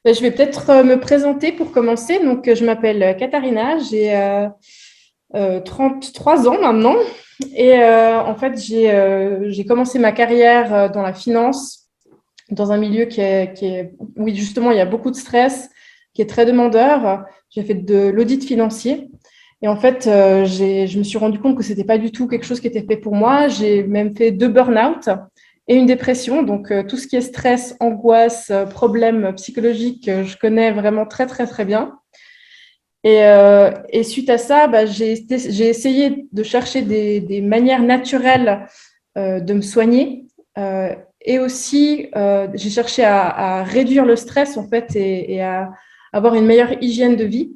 Je vais peut-être me présenter pour commencer. Donc, je m'appelle Katharina, j'ai 33 ans maintenant. Et en fait, j'ai commencé ma carrière dans la finance, dans un milieu oui, justement, il y a beaucoup de stress, qui est très demandeur. J'ai fait de l'audit financier. Et en fait, je me suis rendu compte que c'était pas du tout quelque chose qui était fait pour moi. J'ai même fait 2 burn-out et une dépression. Donc, tout ce qui est stress, angoisse, problèmes psychologiques, je connais vraiment très, très, très bien. Et suite à ça, j'ai essayé de chercher des manières naturelles de me soigner. Et aussi, j'ai cherché à réduire le stress, en fait, et à avoir une meilleure hygiène de vie.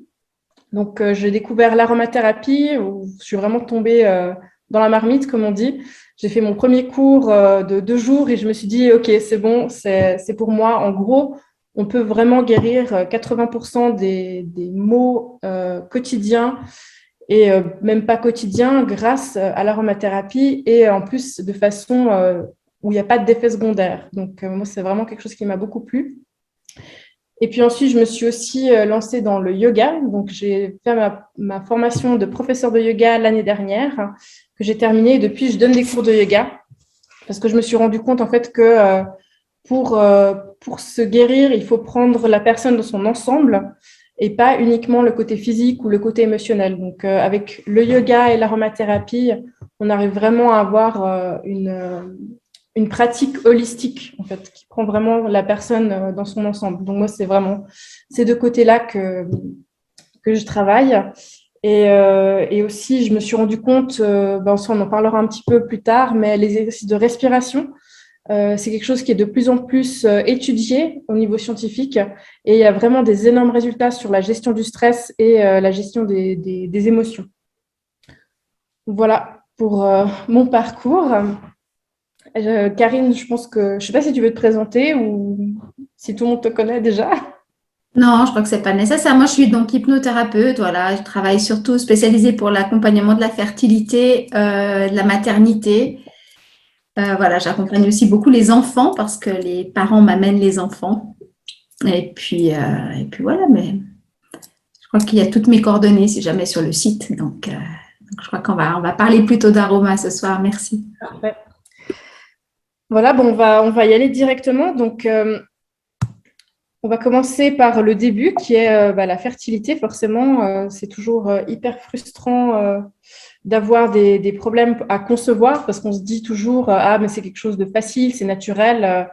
Donc, j'ai découvert l'aromathérapie, où je suis vraiment tombée dans la marmite, comme on dit. J'ai fait mon premier cours de 2 jours et je me suis dit, OK, c'est bon, c'est pour moi. En gros, on peut vraiment guérir 80% des maux quotidiens et même pas quotidiens grâce à l'aromathérapie et en plus de façon où il n'y a pas d'effet secondaire. Donc, moi, c'est vraiment quelque chose qui m'a beaucoup plu. Et puis ensuite, je me suis aussi lancée dans le yoga. Donc, j'ai fait ma formation de professeur de yoga l'année dernière, que j'ai terminée. Et depuis, je donne des cours de yoga parce que je me suis rendu compte en fait que pour se guérir, il faut prendre la personne dans son ensemble et pas uniquement le côté physique ou le côté émotionnel. Donc, avec le yoga et l'aromathérapie, on arrive vraiment à avoir une pratique holistique, en fait, qui prend vraiment la personne dans son ensemble. Donc, moi, c'est vraiment ces deux côtés-là que je travaille. Et aussi, je me suis rendu compte, ça, on en parlera un petit peu plus tard, mais les exercices de respiration, c'est quelque chose qui est de plus en plus étudié au niveau scientifique et il y a vraiment des énormes résultats sur la gestion du stress et la gestion des émotions. Voilà pour mon parcours. Karine, je pense que je ne sais pas si tu veux te présenter ou si tout le monde te connaît déjà. Non, je crois que c'est pas nécessaire. Moi, je suis donc hypnothérapeute. Voilà, je travaille surtout spécialisée pour l'accompagnement de la fertilité, de la maternité. Voilà, j'accompagne aussi beaucoup les enfants parce que les parents m'amènent les enfants. Et puis voilà. Mais je crois qu'il y a toutes mes coordonnées si jamais sur le site. Donc je crois qu'on va parler plutôt d'aroma ce soir. Merci. Parfait. Voilà, bon, on va y aller directement. Donc, on va commencer par le début qui est la fertilité. Forcément, c'est toujours hyper frustrant d'avoir des problèmes à concevoir parce qu'on se dit toujours ah, mais c'est quelque chose de facile, c'est naturel.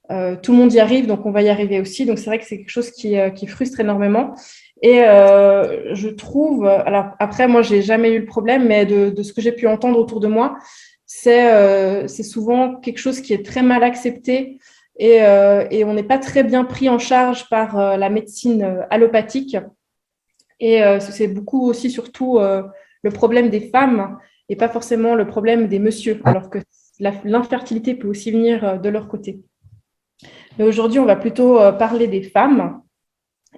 Tout le monde y arrive, donc on va y arriver aussi. Donc, c'est vrai que c'est quelque chose qui frustre énormément. Et je trouve, alors après, moi, j'ai jamais eu le problème, mais de ce que j'ai pu entendre autour de moi, c'est souvent quelque chose qui est très mal accepté et on n'est pas très bien pris en charge par la médecine allopathique. Et c'est beaucoup aussi, surtout, le problème des femmes et pas forcément le problème des messieurs, alors que l'infertilité peut aussi venir de leur côté. Mais aujourd'hui, on va plutôt parler des femmes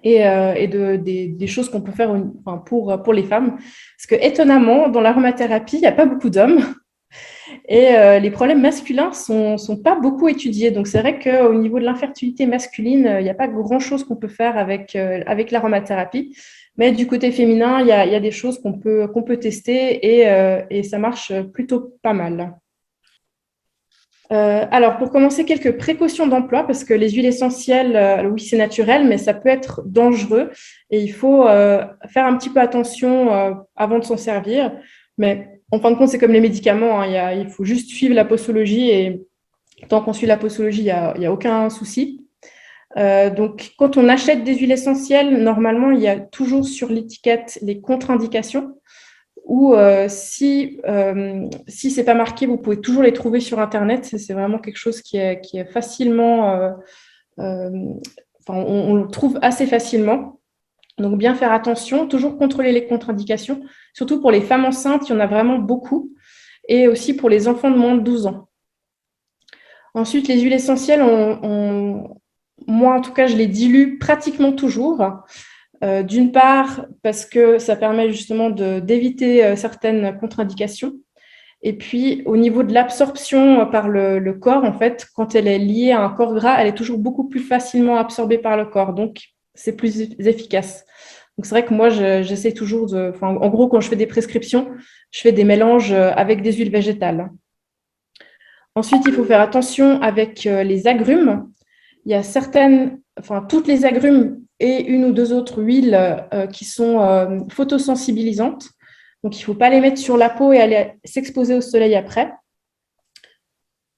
et des choses qu'on peut faire enfin, pour les femmes. Parce que étonnamment, dans l'aromathérapie, il n'y a pas beaucoup d'hommes et les problèmes masculins sont pas beaucoup étudiés. Donc, c'est vrai qu'au niveau de l'infertilité masculine, il n'y a pas grand-chose qu'on peut faire avec l'aromathérapie. Mais du côté féminin, il y a des choses qu'on peut tester et ça marche plutôt pas mal. Alors, pour commencer, quelques précautions d'emploi, parce que les huiles essentielles, oui, c'est naturel, mais ça peut être dangereux et il faut faire un petit peu attention avant de s'en servir. Mais en fin de compte, c'est comme les médicaments, hein, il faut juste suivre la posologie et tant qu'on suit la posologie, il y a aucun souci. Donc, quand on achète des huiles essentielles, normalement, il y a toujours sur l'étiquette les contre-indications ou si ce n'est pas marqué, vous pouvez toujours les trouver sur Internet. C'est vraiment quelque chose qui est facilement, euh, enfin, on le trouve assez facilement. Donc, bien faire attention, toujours contrôler les contre-indications, surtout pour les femmes enceintes, il y en a vraiment beaucoup, et aussi pour les enfants de moins de 12 ans. Ensuite, les huiles essentielles, moi en tout cas, je les dilue pratiquement toujours. D'une part, parce que ça permet justement d'éviter certaines contre-indications. Et puis, au niveau de l'absorption par le corps, en fait, quand elle est liée à un corps gras, elle est toujours beaucoup plus facilement absorbée par le corps. Donc, c'est plus efficace. Donc, c'est vrai que moi, j'essaie toujours de… Enfin, en gros, quand je fais des prescriptions, je fais des mélanges avec des huiles végétales. Ensuite, il faut faire attention avec les agrumes. Il y a toutes les agrumes et une ou deux autres huiles qui sont photosensibilisantes. Donc, il ne faut pas les mettre sur la peau et aller s'exposer au soleil après.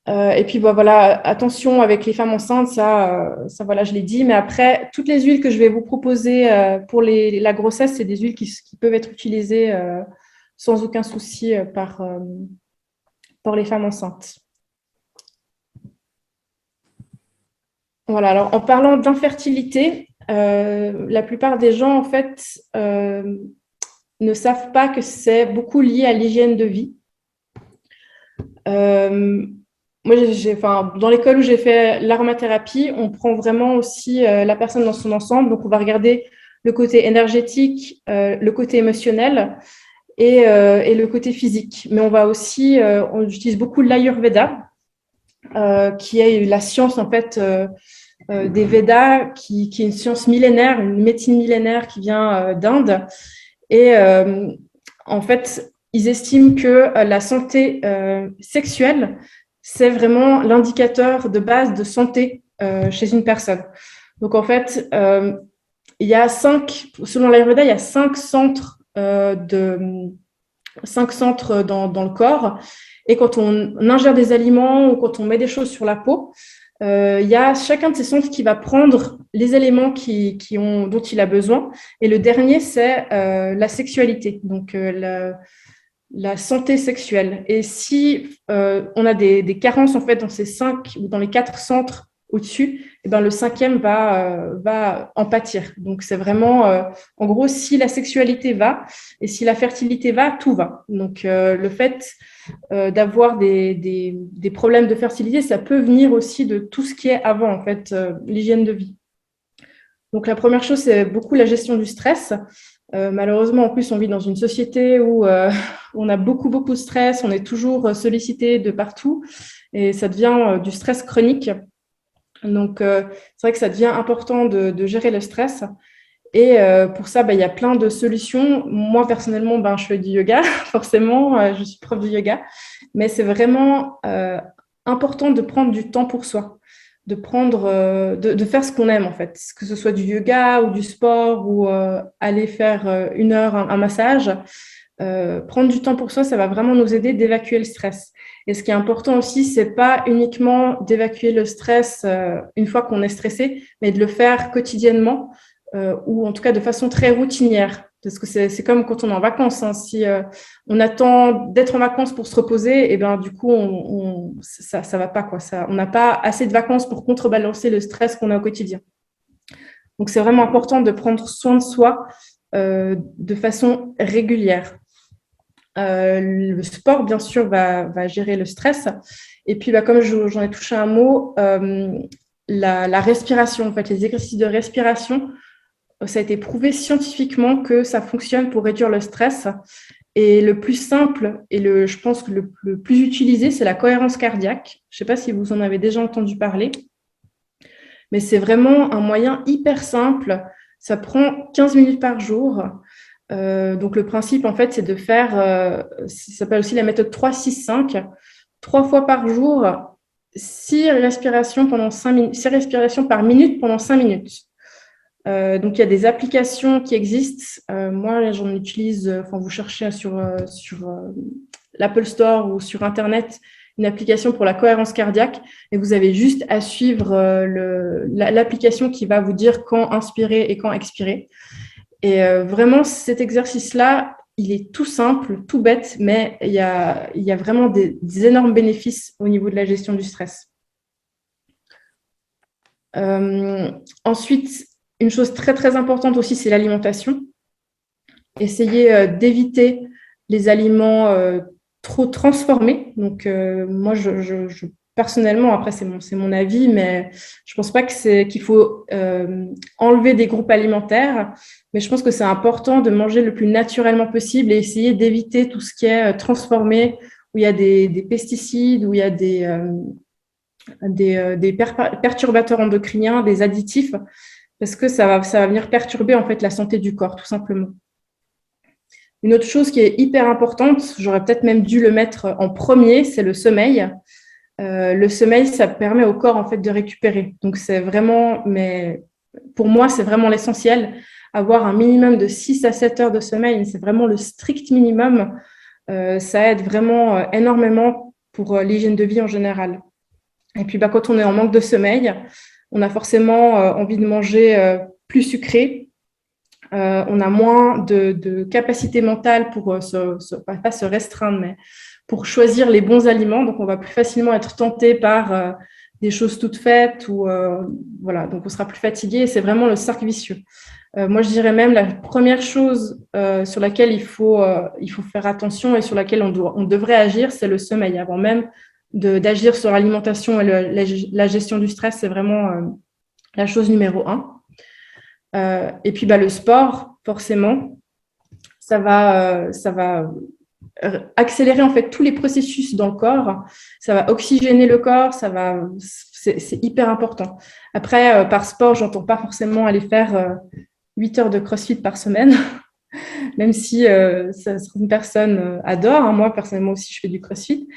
Et puis, voilà, attention avec les femmes enceintes, ça voilà, je l'ai dit. Mais après, toutes les huiles que je vais vous proposer pour la grossesse, c'est des huiles qui peuvent être utilisées sans aucun souci par les femmes enceintes. Voilà, alors en parlant d'infertilité, la plupart des gens, en fait, ne savent pas que c'est beaucoup lié à l'hygiène de vie. Moi, dans l'école où j'ai fait l'aromathérapie, on prend vraiment aussi la personne dans son ensemble. Donc, on va regarder le côté énergétique, le côté émotionnel et le côté physique. Mais on va aussi, on utilise beaucoup l'Ayurveda, qui est la science, en fait, des Védas, qui est une science millénaire, une médecine millénaire qui vient d'Inde. Et en fait, ils estiment que la santé sexuelle, c'est vraiment l'indicateur de base de santé chez une personne. Donc, en fait, il y a selon l'Ayurveda, il y a 5 centres, dans le corps. Et quand on ingère des aliments ou quand on met des choses sur la peau, il y a chacun de ces centres qui va prendre les éléments dont il a besoin. Et le dernier, c'est la sexualité, donc la santé sexuelle. Et si on a des carences en fait dans ces 5 ou dans les 4 centres au-dessus, et ben, le 5e va en pâtir. Donc, c'est vraiment, en gros, si la sexualité va et si la fertilité va, tout va. Donc, le fait d'avoir des problèmes de fertilité, ça peut venir aussi de tout ce qui est avant, en fait, l'hygiène de vie. Donc, la première chose, c'est beaucoup la gestion du stress. Malheureusement, en plus, on vit dans une société où on a beaucoup, beaucoup de stress, on est toujours sollicité de partout et ça devient du stress chronique. Donc, c'est vrai que ça devient important de gérer le stress. Et pour ça, il y a plein de solutions. Moi, personnellement, je fais du yoga, forcément, je suis prof de yoga. Mais c'est vraiment important de prendre du temps pour soi, de faire ce qu'on aime, en fait. Que ce soit du yoga ou du sport ou aller faire 1 heure un massage. Prendre du temps pour soi, ça va vraiment nous aider d'évacuer le stress. Et ce qui est important aussi, c'est pas uniquement d'évacuer le stress une fois qu'on est stressé, mais de le faire quotidiennement ou en tout cas de façon très routinière. Parce que c'est comme quand on est en vacances. Hein. Si on attend d'être en vacances pour se reposer, et ben du coup, ça va pas, quoi. On n'a pas assez de vacances pour contrebalancer le stress qu'on a au quotidien. Donc, c'est vraiment important de prendre soin de soi de façon régulière. Le sport, bien sûr, va gérer le stress. Et puis, comme j'en ai touché un mot, la respiration, en fait, les exercices de respiration, ça a été prouvé scientifiquement que ça fonctionne pour réduire le stress. Et le plus simple et je pense que le plus utilisé, c'est la cohérence cardiaque. Je ne sais pas si vous en avez déjà entendu parler, mais c'est vraiment un moyen hyper simple. Ça prend 15 minutes par jour. Donc, le principe, en fait, c'est de faire, ça s'appelle aussi la méthode 3-6-5, 3 fois par jour, 6 respirations par minute pendant 5 minutes. Donc, il y a des applications qui existent. Moi, j'en utilise, vous cherchez sur l'Apple Store ou sur Internet, une application pour la cohérence cardiaque et vous avez juste à suivre l'application qui va vous dire quand inspirer et quand expirer. Et vraiment, cet exercice-là, il est tout simple, tout bête, mais il y a vraiment des énormes bénéfices au niveau de la gestion du stress. Ensuite, une chose très, très importante aussi, c'est l'alimentation. Essayer d'éviter les aliments trop transformés. Donc, moi, personnellement, après, c'est mon avis, mais je ne pense pas qu'il faut enlever des groupes alimentaires, mais je pense que c'est important de manger le plus naturellement possible et essayer d'éviter tout ce qui est transformé où il y a des pesticides, où il y a des perturbateurs endocriniens, des additifs, parce que ça va venir perturber en fait la santé du corps, tout simplement. Une autre chose qui est hyper importante, j'aurais peut-être même dû le mettre en premier, c'est le sommeil. Le sommeil, ça permet au corps en fait de récupérer. Donc c'est vraiment, mais pour moi, c'est vraiment l'essentiel. Avoir un minimum de 6 à 7 heures de sommeil, c'est vraiment le strict minimum. Ça aide vraiment énormément pour l'hygiène de vie en général. Et puis, quand on est en manque de sommeil, on a forcément envie de manger plus sucré. On a moins de capacité mentale pour pas se restreindre, mais pour choisir les bons aliments. Donc, on va plus facilement être tenté par des choses toutes faites ou voilà. Donc, on sera plus fatigué. Et c'est vraiment le cercle vicieux. Moi, je dirais même la première chose sur laquelle il faut faire attention et sur laquelle on devrait agir, c'est le sommeil. Avant même d'agir sur l'alimentation et la gestion du stress, c'est vraiment la chose numéro 1. Et puis, le sport, forcément, ça va accélérer en fait tous les processus dans le corps. Ça va oxygéner le corps, c'est hyper important. Après, par sport, j'entends pas forcément aller faire 8 heures de CrossFit par semaine, même si certaines personnes adorent. Moi, personnellement aussi, je fais du CrossFit.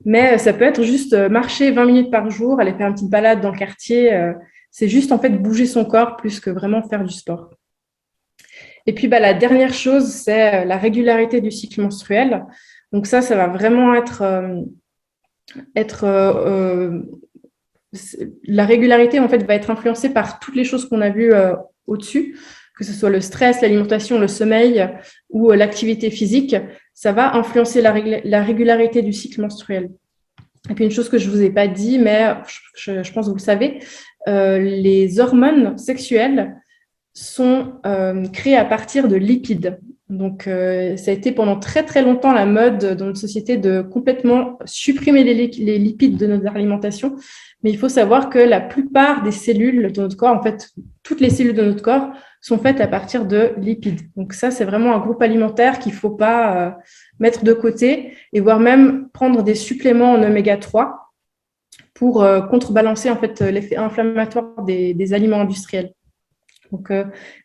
Mais ça peut être juste marcher 20 minutes par jour, aller faire une petite balade dans le quartier. C'est juste en fait bouger son corps plus que vraiment faire du sport. Et puis la dernière chose, c'est la régularité du cycle menstruel. Donc ça va vraiment être la régularité en fait va être influencée par toutes les choses qu'on a vues au-dessus, que ce soit le stress, l'alimentation, le sommeil ou l'activité physique. Ça va influencer la régularité du cycle menstruel. Et puis une chose que je ne vous ai pas dit, mais je pense que vous le savez, les hormones sexuelles sont créées à partir de lipides. Donc, ça a été pendant très, très longtemps la mode dans notre société de complètement supprimer les lipides de notre alimentation. Mais il faut savoir que la plupart des cellules de notre corps, en fait, toutes les cellules de notre corps sont faites à partir de lipides. Donc, ça, c'est vraiment un groupe alimentaire qu'il ne faut pas mettre de côté et voire même prendre des suppléments en oméga 3 pour contrebalancer en fait, l'effet inflammatoire des aliments industriels. Donc,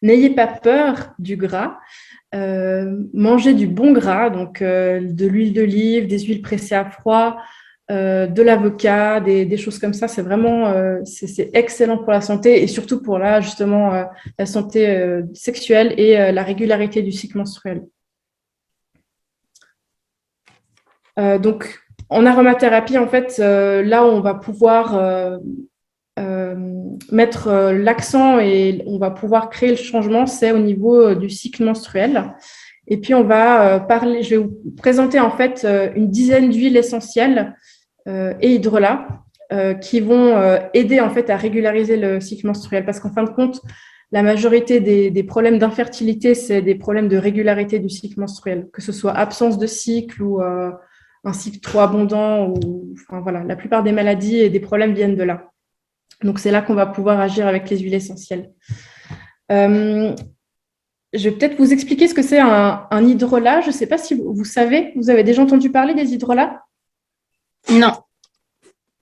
n'ayez pas peur du gras. Mangez du bon gras, donc de l'huile d'olive, des huiles pressées à froid, de l'avocat, des choses comme ça. C'est vraiment c'est excellent pour la santé et surtout pour justement la santé sexuelle et la régularité du cycle menstruel. Donc, en aromathérapie, en fait, là où on va pouvoir mettre l'accent et on va pouvoir créer le changement, c'est au niveau du cycle menstruel. Et puis, on va je vais vous présenter en fait une dizaine d'huiles essentielles et hydrolats qui vont aider en fait à régulariser le cycle menstruel. Parce qu'en fin de compte, la majorité des problèmes d'infertilité, c'est des problèmes de régularité du cycle menstruel, que ce soit absence de cycle ou un cycle trop abondant. Enfin, voilà, la plupart des maladies et des problèmes viennent de là. Donc, c'est là qu'on va pouvoir agir avec les huiles essentielles. Je vais peut-être vous expliquer ce que c'est un hydrolat. Je ne sais pas si vous savez, vous avez déjà entendu parler des hydrolats? Non.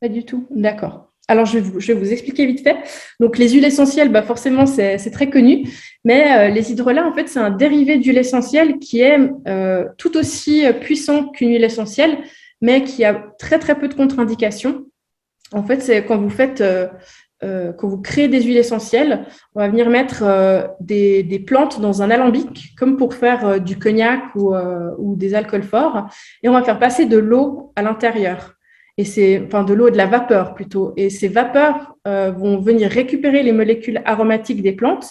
Pas du tout. D'accord. Alors, je vais vous expliquer vite fait. Donc, les huiles essentielles, forcément, c'est très connu. Mais les hydrolats, en fait, c'est un dérivé d'huile essentielle qui est tout aussi puissant qu'une huile essentielle, mais qui a très, très peu de contre-indications. En fait, c'est quand vous créez des huiles essentielles, on va venir mettre des plantes dans un alambic, comme pour faire du cognac ou des alcools forts, et on va faire passer de l'eau à l'intérieur. Et de l'eau et de la vapeur plutôt. Et ces vapeurs vont venir récupérer les molécules aromatiques des plantes.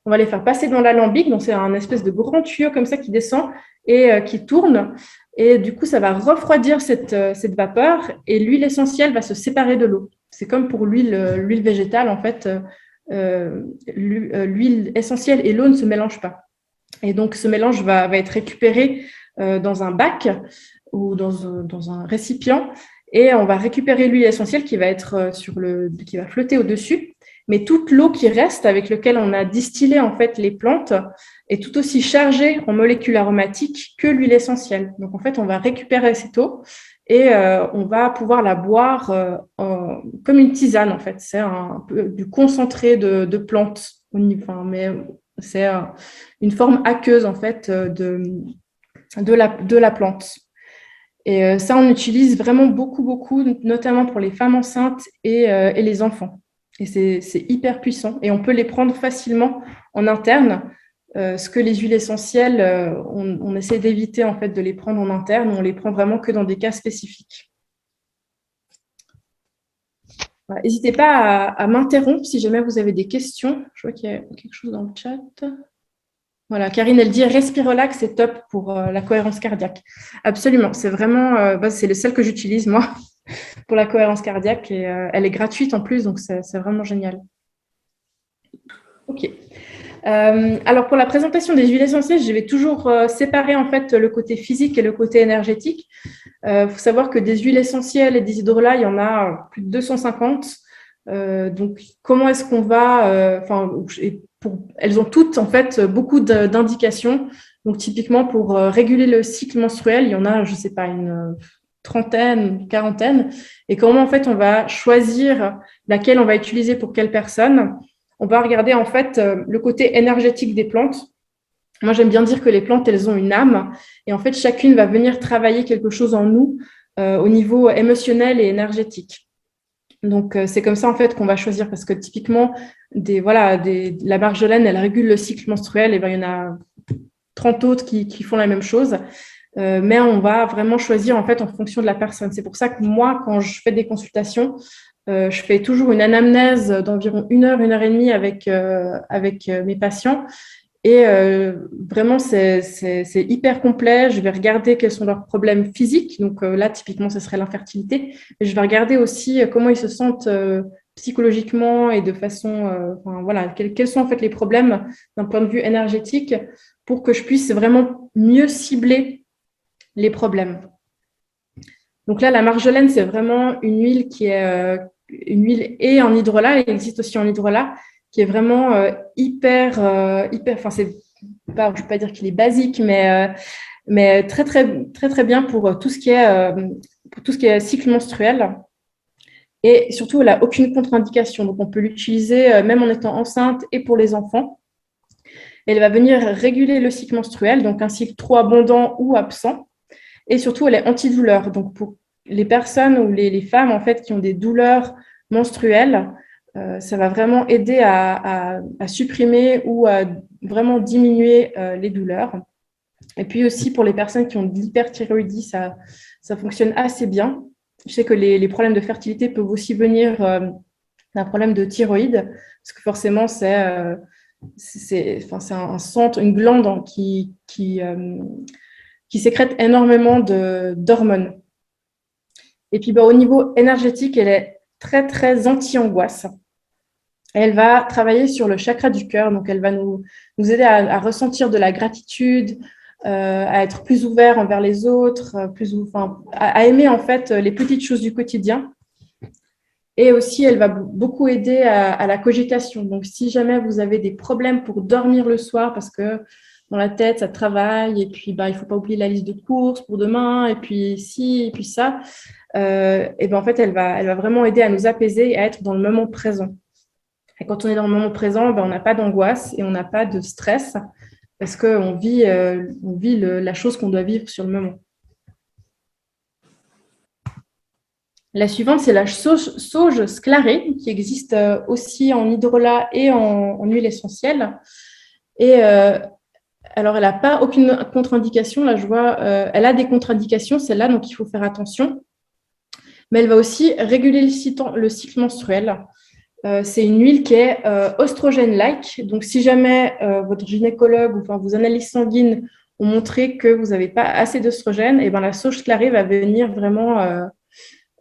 On va les faire passer dans l'alambic, donc c'est un espèce de grand tuyau comme ça qui descend et qui tourne. Et du coup, ça va refroidir cette vapeur et l'huile essentielle va se séparer de l'eau. C'est comme pour l'huile végétale, en fait, l'huile essentielle et l'eau ne se mélangent pas. Et donc, ce mélange va être récupéré dans un bac ou dans un récipient et on va récupérer l'huile essentielle qui va qui va flotter au-dessus. Mais toute l'eau qui reste, avec laquelle on a distillé en fait les plantes, est tout aussi chargée en molécules aromatiques que l'huile essentielle. Donc en fait, on va récupérer cette eau et on va pouvoir la boire comme une tisane en fait. C'est un peu du concentré de plantes, mais c'est une forme aqueuse en fait de la plante. Et ça, on utilise vraiment beaucoup, beaucoup, notamment pour les femmes enceintes et les enfants. Et c'est hyper puissant. Et on peut les prendre facilement en interne. Ce que les huiles essentielles, on essaie d'éviter en fait de les prendre en interne. On les prend vraiment que dans des cas spécifiques. Voilà. N'hésitez pas à m'interrompre si jamais vous avez des questions. Je vois qu'il y a quelque chose dans le chat. Voilà, Karine, elle dit Respirelax, c'est top pour la cohérence cardiaque. Absolument, c'est vraiment, c'est le seul que j'utilise moi pour la cohérence cardiaque et elle est gratuite en plus, donc c'est vraiment génial. Ok. Alors pour la présentation des huiles essentielles, je vais toujours séparer en fait le côté physique et le côté énergétique. Faut savoir que des huiles essentielles et des hydrolats, il y en a plus de 250. Donc comment est-ce qu'on va, elles ont toutes en fait beaucoup d'indications. Donc typiquement pour réguler le cycle menstruel, il y en a, je sais pas, une trentaine, une quarantaine. Et comment en fait on va choisir laquelle on va utiliser pour quelle personne? On va regarder en fait le côté énergétique des plantes. Moi, j'aime bien dire que les plantes, elles ont une âme. Et en fait, chacune va venir travailler quelque chose en nous au niveau émotionnel et énergétique. Donc, c'est comme ça, en fait, qu'on va choisir. Parce que typiquement, la marjolaine, elle régule le cycle menstruel. Et ben, il y en a 30 autres qui font la même chose. Mais on va vraiment choisir, en fait, en fonction de la personne. C'est pour ça que moi, quand je fais des consultations, je fais toujours une anamnèse d'environ 1 heure et demie avec mes patients. Et vraiment, c'est hyper complet. Je vais regarder quels sont leurs problèmes physiques. Donc là, typiquement, ce serait l'infertilité. Mais je vais regarder aussi comment ils se sentent psychologiquement et de façon… quels sont en fait les problèmes d'un point de vue énergétique pour que je puisse vraiment mieux cibler les problèmes. Donc là, la marjolaine, c'est vraiment une huile qui est une huile et en hydrolat. Il existe aussi en hydrolat qui est vraiment je ne vais pas dire qu'il est basique, mais très, très, très, très bien pour tout ce qui est cycle menstruel. Et surtout, elle n'a aucune contre-indication. Donc, on peut l'utiliser même en étant enceinte et pour les enfants. Elle va venir réguler le cycle menstruel, donc un cycle trop abondant ou absent. Et surtout, elle est antidouleur. Donc, pour les personnes ou les femmes en fait, qui ont des douleurs menstruelles, ça va vraiment aider à supprimer ou à vraiment diminuer les douleurs. Et puis aussi, pour les personnes qui ont de l'hyperthyroïdie, ça fonctionne assez bien. Je sais que les problèmes de fertilité peuvent aussi venir d'un problème de thyroïde, parce que forcément, c'est un centre, une glande qui sécrète énormément d'hormones. Et puis, au niveau énergétique, elle est très, très anti-angoisse. Elle va travailler sur le chakra du cœur, donc elle va nous aider à ressentir de la gratitude, à être plus ouvert envers les autres, à aimer en fait les petites choses du quotidien. Et aussi, elle va beaucoup aider à la cogitation. Donc, si jamais vous avez des problèmes pour dormir le soir, parce que dans la tête, ça travaille, et puis il ne faut pas oublier la liste de courses pour demain, et puis ci, et puis ça, et en fait, elle va vraiment aider à nous apaiser et à être dans le moment présent. Et quand on est dans le moment présent, on n'a pas d'angoisse et on n'a pas de stress parce qu'on vit, la chose qu'on doit vivre sur le moment. La suivante, c'est la sauge sclarée qui existe aussi en hydrolat et en huile essentielle. Et alors, elle n'a pas aucune contre-indication. Là, je vois, elle a des contre-indications, celle-là, donc il faut faire attention. Mais elle va aussi réguler le cycle menstruel. C'est une huile qui est oestrogène-like. Donc, si jamais votre gynécologue ou vos analyses sanguines ont montré que vous n'avez pas assez d'oestrogène, et la sauge sclarée va venir vraiment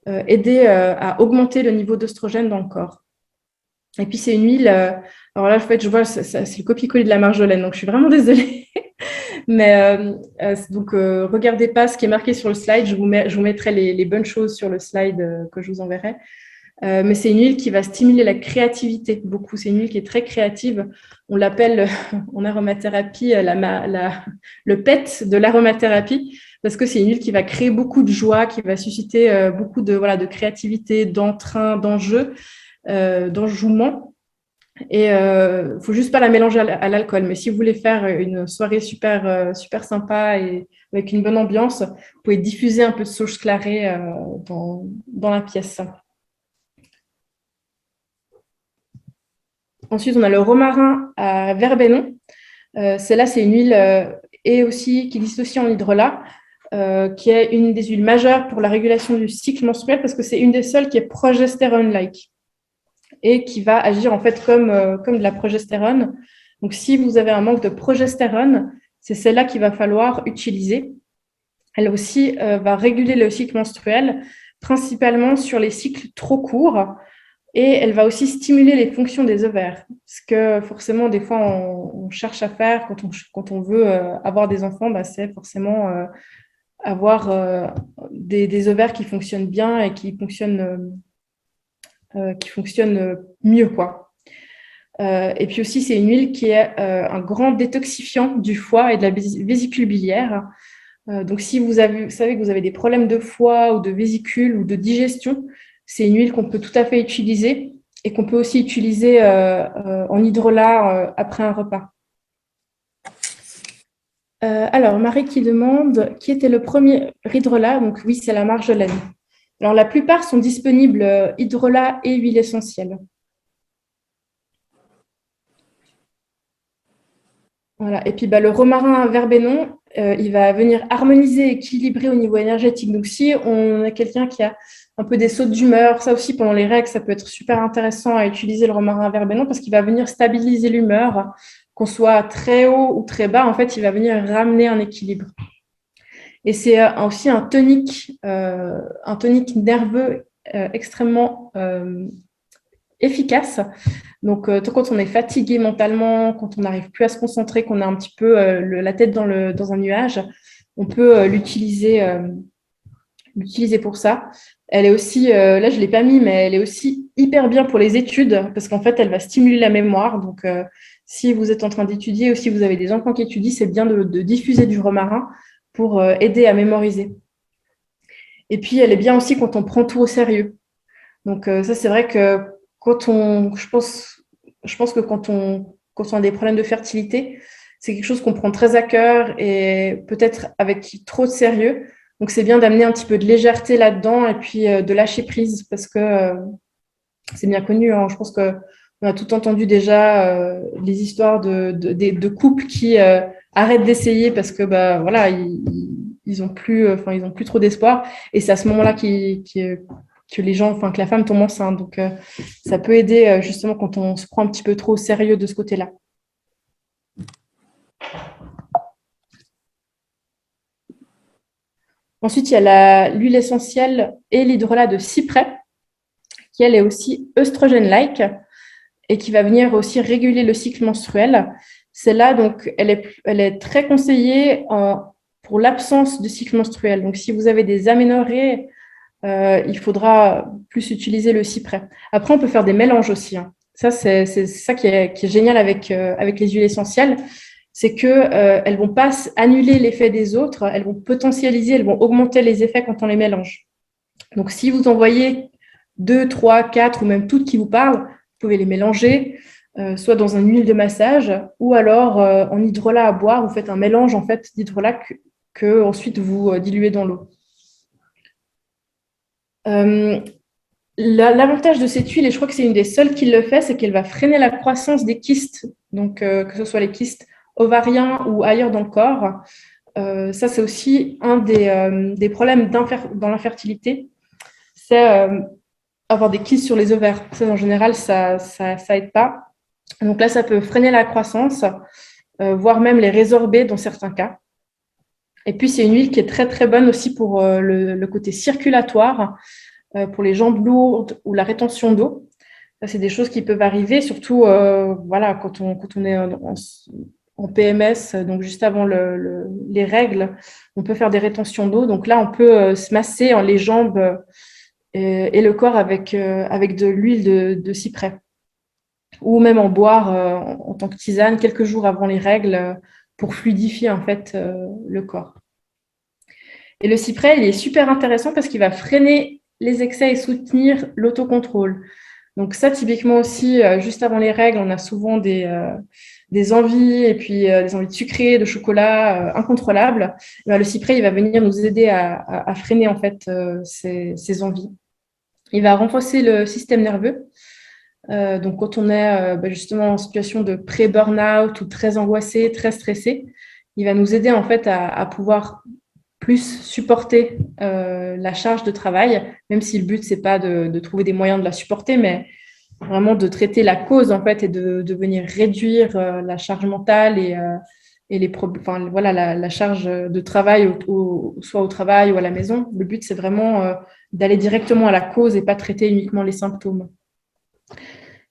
aider à augmenter le niveau d'oestrogène dans le corps. Et puis, c'est une huile… alors là, en fait, je vois, c'est le copier-coller de la marjolaine, donc je suis vraiment désolée. Mais regardez pas ce qui est marqué sur le slide. Je vous mettrai les bonnes choses sur le slide que je vous enverrai. Mais c'est une huile qui va stimuler la créativité beaucoup. C'est une huile qui est très créative. On l'appelle en aromathérapie le PET de l'aromathérapie parce que c'est une huile qui va créer beaucoup de joie, qui va susciter beaucoup de créativité, d'entrain, d'enjeu, d'enjouement. Et faut juste pas la mélanger à l'alcool. Mais si vous voulez faire une soirée super sympa et avec une bonne ambiance, vous pouvez diffuser un peu de sauge clarée dans la pièce. Ensuite, on a le romarin à verbenon. Celle-là, c'est une huile et aussi qui existe aussi en hydrolat, qui est une des huiles majeures pour la régulation du cycle menstruel parce que c'est une des seules qui est progestérone-like et qui va agir en fait comme de la progestérone. Donc, si vous avez un manque de progestérone, c'est celle-là qu'il va falloir utiliser. Elle aussi va réguler le cycle menstruel, principalement sur les cycles trop courts. Et elle va aussi stimuler les fonctions des ovaires. Ce que forcément, des fois, on cherche à faire quand on veut avoir des enfants, c'est forcément avoir des ovaires qui fonctionnent bien et qui fonctionnent mieux, quoi. Et puis aussi, c'est une huile qui est un grand détoxifiant du foie et de la vésicule biliaire. Donc, si vous savez que vous avez des problèmes de foie ou de vésicule ou de digestion, c'est une huile qu'on peut tout à fait utiliser et qu'on peut aussi utiliser en hydrolat après un repas. Alors, Marie qui demande qui était le premier hydrolat. Donc, oui, c'est la Marjolaine. Alors, la plupart sont disponibles hydrolat et huile essentielle. Voilà. Et puis, le romarin verbenon, il va venir harmoniser, équilibrer au niveau énergétique. Donc, si on a quelqu'un qui a un peu des sautes d'humeur, ça aussi, pendant les règles, ça peut être super intéressant à utiliser le romarin verbenon parce qu'il va venir stabiliser l'humeur, qu'on soit très haut ou très bas. En fait, il va venir ramener un équilibre. Et c'est aussi un tonique nerveux extrêmement efficace. Donc, quand on est fatigué mentalement, quand on n'arrive plus à se concentrer, qu'on a un petit peu la tête dans un nuage, on peut l'utiliser pour ça. Elle est aussi, là je ne l'ai pas mis, mais elle est aussi hyper bien pour les études parce qu'en fait, elle va stimuler la mémoire. Donc, si vous êtes en train d'étudier ou si vous avez des enfants qui étudient, c'est bien de diffuser du romarin pour aider à mémoriser. Et puis, elle est bien aussi quand on prend tout au sérieux. Donc, ça, c'est vrai que je pense que quand on a des problèmes de fertilité, c'est quelque chose qu'on prend très à cœur et peut-être avec trop de sérieux. Donc, c'est bien d'amener un petit peu de légèreté là-dedans et puis de lâcher prise parce que c'est bien connu. Hein. Je pense qu'on a tout entendu déjà les histoires de couples qui arrêtent d'essayer parce que voilà, ils ont plus trop d'espoir. Et c'est à ce moment-là que les gens, que la femme tombe enceinte. Donc, ça peut aider justement quand on se prend un petit peu trop au sérieux de ce côté-là. Ensuite, il y a l'huile essentielle et l'hydrolat de cyprès, qui elle est aussi œstrogène-like et qui va venir aussi réguler le cycle menstruel. Celle-là, donc, elle est très conseillée pour l'absence de cycle menstruel. Donc, si vous avez des aménorrhées, il faudra plus utiliser le cyprès. Après, on peut faire des mélanges aussi. Hein. Ça, c'est ça qui est génial avec les huiles essentielles, c'est qu'elles ne vont pas annuler l'effet des autres, elles vont potentialiser, elles vont augmenter les effets quand on les mélange. Donc, si vous en voyez 2, 3, 4 ou même toutes qui vous parlent, vous pouvez les mélanger, soit dans une huile de massage ou alors en hydrolat à boire. Vous faites un mélange en fait d'hydrolat que ensuite vous diluez dans l'eau. L'avantage de cette huile, et je crois que c'est une des seules qui le fait, c'est qu'elle va freiner la croissance des kystes, donc que ce soit les kystes ovariens ou ailleurs dans le corps. Ça, c'est aussi un des problèmes dans l'infertilité, c'est avoir des kystes sur les ovaires. Ça, en général, ça aide pas. Donc là, ça peut freiner la croissance, voire même les résorber dans certains cas. Et puis, c'est une huile qui est très, très bonne aussi pour le côté circulatoire, pour les jambes lourdes ou la rétention d'eau. Ça, c'est des choses qui peuvent arriver, surtout voilà, quand on est en PMS, donc juste avant les règles, on peut faire des rétentions d'eau. Donc là, on peut se masser les jambes et le corps avec de l'huile de cyprès. Ou même en boire en tant que tisane quelques jours avant les règles pour fluidifier en fait le corps. Et le cyprès, il est super intéressant parce qu'il va freiner les excès et soutenir l'autocontrôle. Donc ça, typiquement aussi, juste avant les règles, on a souvent des envies et puis des envies de sucré, de chocolat incontrôlables. Et ben, le cyprès, il va venir nous aider à freiner en fait ces envies. Il va renforcer le système nerveux. Donc quand on est justement en situation de pré-burnout ou très angoissé, très stressé, il va nous aider en fait à pouvoir plus supporter la charge de travail, même si le but, c'est pas de trouver des moyens de la supporter, mais vraiment de traiter la cause en fait et de venir réduire la charge mentale et voilà, la charge de travail, soit au travail ou à la maison. Le but, c'est vraiment d'aller directement à la cause et pas traiter uniquement les symptômes.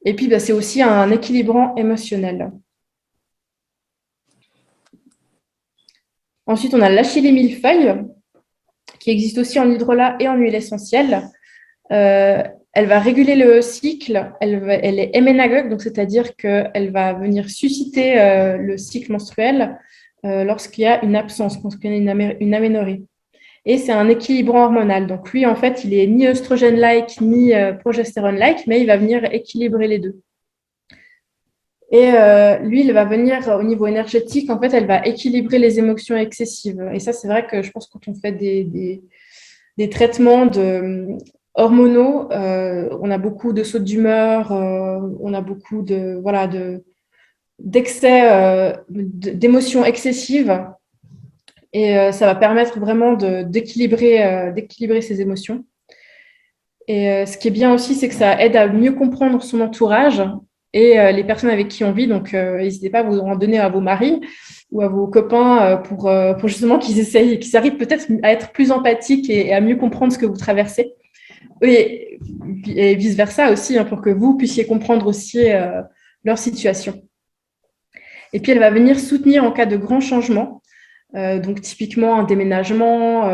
Et puis, c'est aussi un équilibrant émotionnel. Ensuite, on a l'achillée millefeuille, qui existe aussi en hydrolat et en huile essentielle. Elle va réguler le cycle, elle est héménagogue, donc c'est-à-dire qu'elle va venir susciter le cycle menstruel lorsqu'il y a une absence, lorsqu'il y a une aménorrhée. Et c'est un équilibrant hormonal. Donc lui, en fait, il est ni œstrogène-like, ni progestérone-like, mais il va venir équilibrer les deux. Et lui, il va venir au niveau énergétique, en fait, elle va équilibrer les émotions excessives. Et ça, c'est vrai que je pense que quand on fait des traitements hormonaux, on a beaucoup de sautes d'humeur, on a beaucoup d'excès d'émotions excessives. Et ça va permettre vraiment d'équilibrer ces émotions. Et ce qui est bien aussi, c'est que ça aide à mieux comprendre son entourage et les personnes avec qui on vit. Donc, n'hésitez pas à vous en donner à vos maris ou à vos copains pour justement qu'ils arrivent peut-être à être plus empathiques et à mieux comprendre ce que vous traversez. Et vice-versa aussi, pour que vous puissiez comprendre aussi leur situation. Et puis, elle va venir soutenir en cas de grands changements. Donc, typiquement, un déménagement,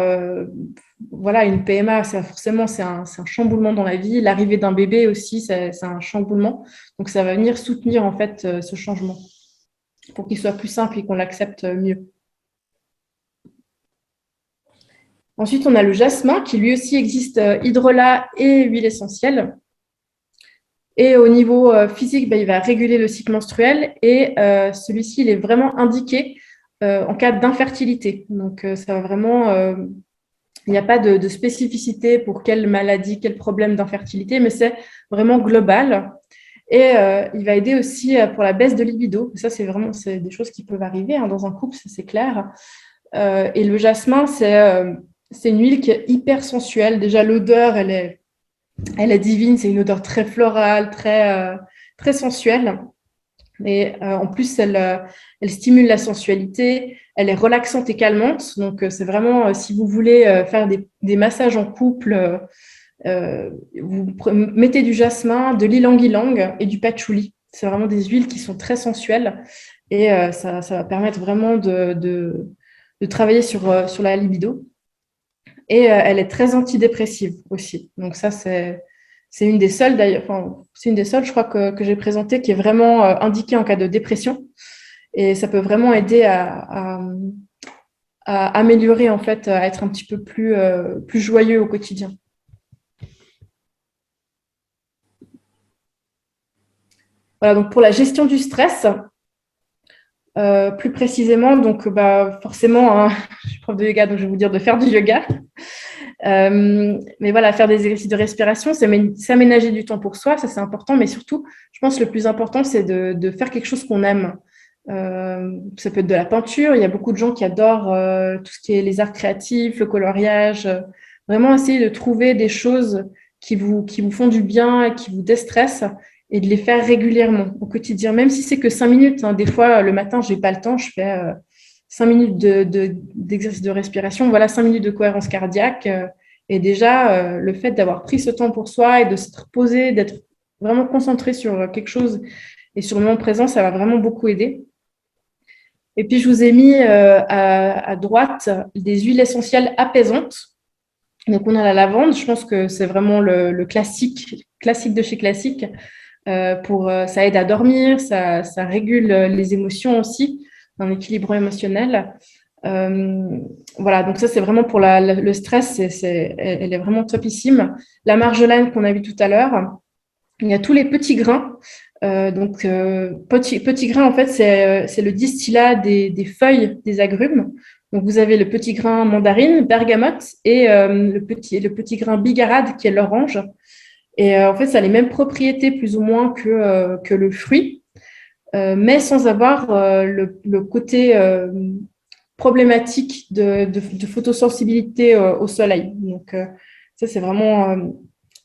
voilà, une PMA, c'est un chamboulement dans la vie. L'arrivée d'un bébé aussi, c'est un chamboulement. Donc, ça va venir soutenir en fait ce changement pour qu'il soit plus simple et qu'on l'accepte mieux. Ensuite, on a le jasmin qui lui aussi existe hydrolat et huile essentielle. Et au niveau physique, il va réguler le cycle menstruel et celui-ci, il est vraiment indiqué en cas d'infertilité. Donc, ça va vraiment... il n'y a pas de spécificité pour quelle maladie, quel problème d'infertilité, mais c'est vraiment global. Et il va aider aussi pour la baisse de libido. Ça, c'est des choses qui peuvent arriver dans un couple, c'est clair. Et le jasmin, c'est une huile qui est hyper sensuelle. Déjà, l'odeur, elle est divine. C'est une odeur très florale, très sensuelle. Et en plus, elle stimule la sensualité. Elle est relaxante et calmante. Donc, c'est vraiment, si vous voulez faire des massages en couple, vous mettez du jasmin, de l'ylang-ylang et du patchouli. C'est vraiment des huiles qui sont très sensuelles. Et ça va permettre vraiment de travailler sur la libido. Et elle est très antidépressive aussi. Donc ça, c'est une des seules d'ailleurs, c'est une des seules, je crois, que j'ai présentée qui est vraiment indiquée en cas de dépression. Et ça peut vraiment aider à améliorer, en fait, à être un petit peu plus joyeux au quotidien. Voilà, donc pour la gestion du stress, plus précisément, donc forcément, je suis prof de yoga, donc je vais vous dire de faire du yoga. Mais voilà, faire des exercices de respiration, c'est s'aménager du temps pour soi, ça c'est important, mais surtout, je pense que le plus important, c'est de faire quelque chose qu'on aime. Ça peut être de la peinture, il y a beaucoup de gens qui adorent tout ce qui est les arts créatifs, le coloriage, vraiment essayer de trouver des choses qui vous font du bien et qui vous déstressent et de les faire régulièrement au quotidien, même si c'est que 5 minutes. Des fois, le matin, je n'ai pas le temps, je fais 5 minutes d'exercice de respiration, voilà, 5 minutes de cohérence cardiaque. Et déjà, le fait d'avoir pris ce temps pour soi et de se reposer, d'être vraiment concentré sur quelque chose et sur le moment présent, ça va vraiment beaucoup aider. Et puis, je vous ai mis à droite des huiles essentielles apaisantes. Donc, on a la lavande. Je pense que c'est vraiment le classique de chez classique. Ça aide à dormir, ça régule les émotions aussi, un équilibre émotionnel. Voilà, donc ça, c'est vraiment pour le stress, elle est vraiment topissime. La marjolaine qu'on a vu tout à l'heure, il y a tous les petits grains. Petits grains, en fait, c'est le distillat des feuilles des agrumes. Donc, vous avez le petit grain mandarine, bergamote et le petit grain bigarade qui est l'orange. Et en fait, ça a les mêmes propriétés plus ou moins que le fruit, mais sans avoir le côté problématique de photosensibilité au soleil. Donc, ça, c'est vraiment